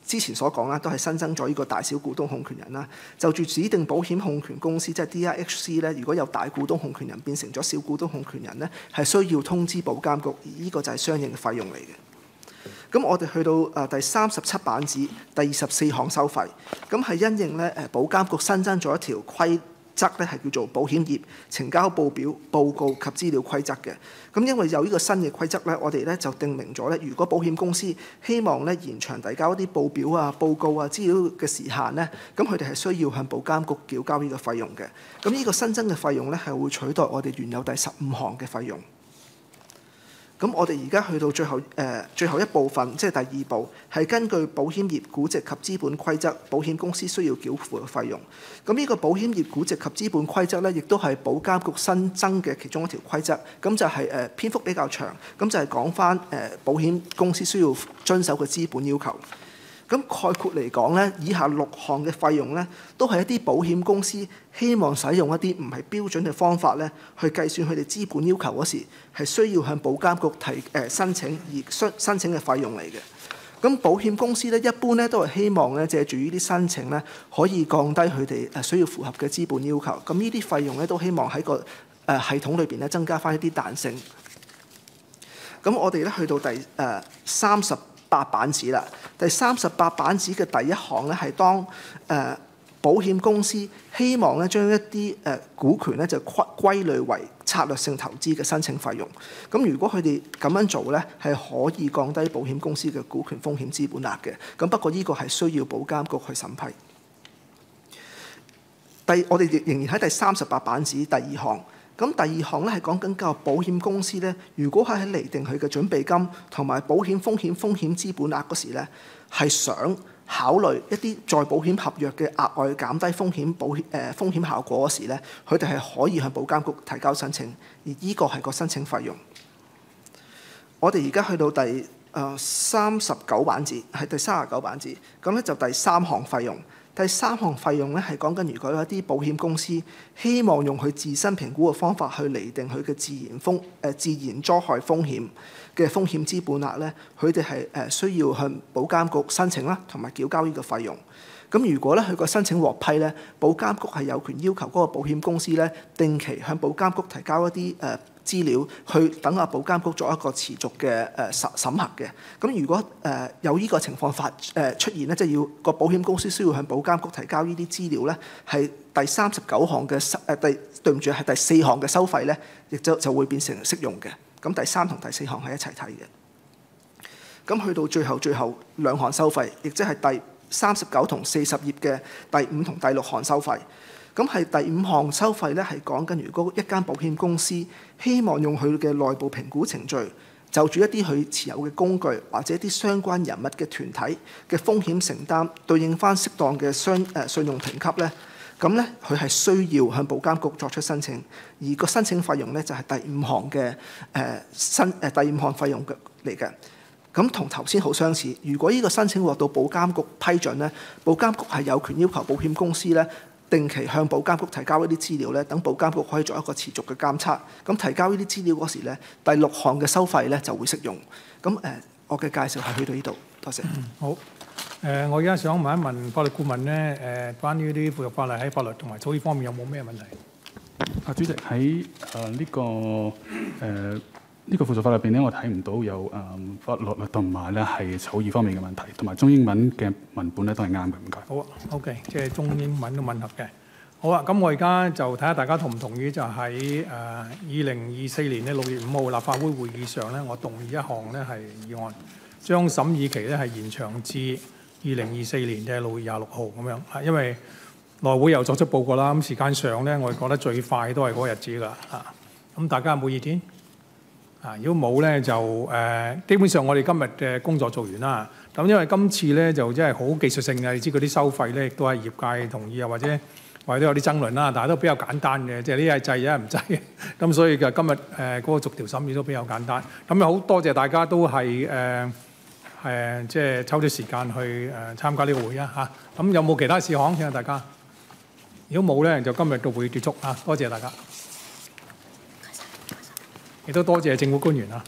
之前所講啦，都係新增咗呢個大小股東控權人啦。就住指定保險控權公司，即係 DIHC 咧，如果有大股東控權人變成咗小股東控權人咧，係需要通知保監局，而呢個就係相應嘅費用嚟嘅。咁我哋去到第37版紙第24項收費，咁係因應咧保監局新增咗一條則咧係叫做保險業呈交報表、報告及資料規則嘅。咁因為有呢個新嘅規則咧，我哋咧就定明咗咧，如果保險公司希望咧延長遞交一啲報表啊、報告啊、資料嘅時限咧，咁佢哋係需要向保監局繳交呢個費用嘅。咁呢個新增嘅費用咧係會取代我哋原有第15項嘅費用。咁我哋而家去到最後一部分，即係第2步，係根據保險業估值及資本規則，保險公司需要繳付嘅費用。咁呢個保險業估值及資本規則咧，亦都係保監局新增嘅其中一條規則。咁就係篇幅比較長，咁就係講返保險公司需要遵守嘅資本要求。咁概括嚟講咧，以下6項嘅費用咧，都係一啲保險公司希望使用一啲唔係標準嘅方法咧，去計算佢哋資本要求嗰時，係需要向保監局申請而申請嘅費用嚟嘅。咁保險公司咧，一般咧都係希望咧，借住呢啲申請咧，可以降低佢哋需要符合嘅資本要求。咁呢啲費用咧，都希望喺個系統裏邊咧，增加返一啲彈性。咁我哋咧去到第38版紙啦。第38版紙嘅第1項咧，係當保險公司希望咧將一啲股權咧就歸類為策略性投資嘅申請費用。咁如果佢哋咁樣做咧，係可以降低保險公司嘅股權風險資本額嘅。咁不過呢個係需要保監局去審批。我哋仍然喺第38版紙第2項。咁第2項咧係講緊個保險公司咧，如果係喺釐定佢嘅準備金同埋保險風險資本額嗰時咧，係想考慮一啲再保險合約嘅額外減低風險效果嗰時咧，佢哋係可以向保監局提交申請，而呢個係個申請費用。我哋而家去到第39版紙，係第39版紙，咁咧就第3項費用。第3項費用咧係講緊，如果有一啲保險公司希望用佢自身評估嘅方法去釐定佢嘅自然災害風險嘅風險資本額咧，佢哋係需要向保監局申請啦，同埋繳交呢個費用。咁如果咧佢個申請獲批咧，保監局係有權要求嗰個保險公司咧定期向保監局提交一啲資料，去等保監局作一個持續嘅審核嘅。咁如果有呢個情況出現咧，即係要個保險公司需要向保監局提交呢啲資料咧，係第39項嘅對唔住係第4項嘅收費咧，亦就會變成適用嘅。咁第3同第4項係一齊睇嘅。咁去到最後2項收費，亦即係第39同40頁嘅第5同第6項收費。咁係第5項收費咧，係講緊如果一間保險公司希望用佢嘅內部評估程序，就住一啲佢持有嘅工具或者一啲相關人物嘅團體嘅風險承擔，對應翻適當嘅信用評級咧，咁咧佢係需要向保監局作出申請，而個申請費用咧就係第5項嘅第5項費用嚟嘅。咁同頭先好相似，如果呢個申請獲到保監局批准咧，保監局係有權要求保險公司咧定期向保監局提交一啲資料咧，等保監局可以做一個持續嘅監測。咁提交呢啲資料嗰時咧，第6項嘅收費咧就會適用。咁我嘅介紹係去到呢度，多謝。好。我而家想問一問法律顧問咧，關於啲附屬法例喺法律同埋草擬方面有冇咩問題？主席喺呢個附屬法入邊咧，我睇唔到有法律同埋咧係草擬方面嘅問題，同埋中英文嘅文本咧都係啱嘅，唔該。好啊 ，OK， 即係中英文都吻合嘅。好啊，咁我而家就睇下大家同唔同意，就喺2024年6月5號立法會會議上咧，我動議一項咧係議案，將審議期咧係延長至2024年嘅6月26號咁樣。因為內會又作出報告啦，咁時間上咧，我覺得最快都係嗰個日子㗎啦。咁大家有冇意見？如果冇咧，就基本上我哋今日嘅工作做完啦。咁因為今次咧就真係好技術性嘅，你知嗰啲收費咧亦都係業界同意啊，或者有啲爭論啦，但係都比較簡單嘅，即係呢係制，一係唔制嘅。咁所以今日嗰個逐條審議都比較簡單。咁好多謝大家都係即係抽啲時間去參加呢個會啊嚇。咁有冇其他事項？請下大家。如果冇咧，就今日嘅會結束啊！多謝大家。亦都多謝政府官員啊！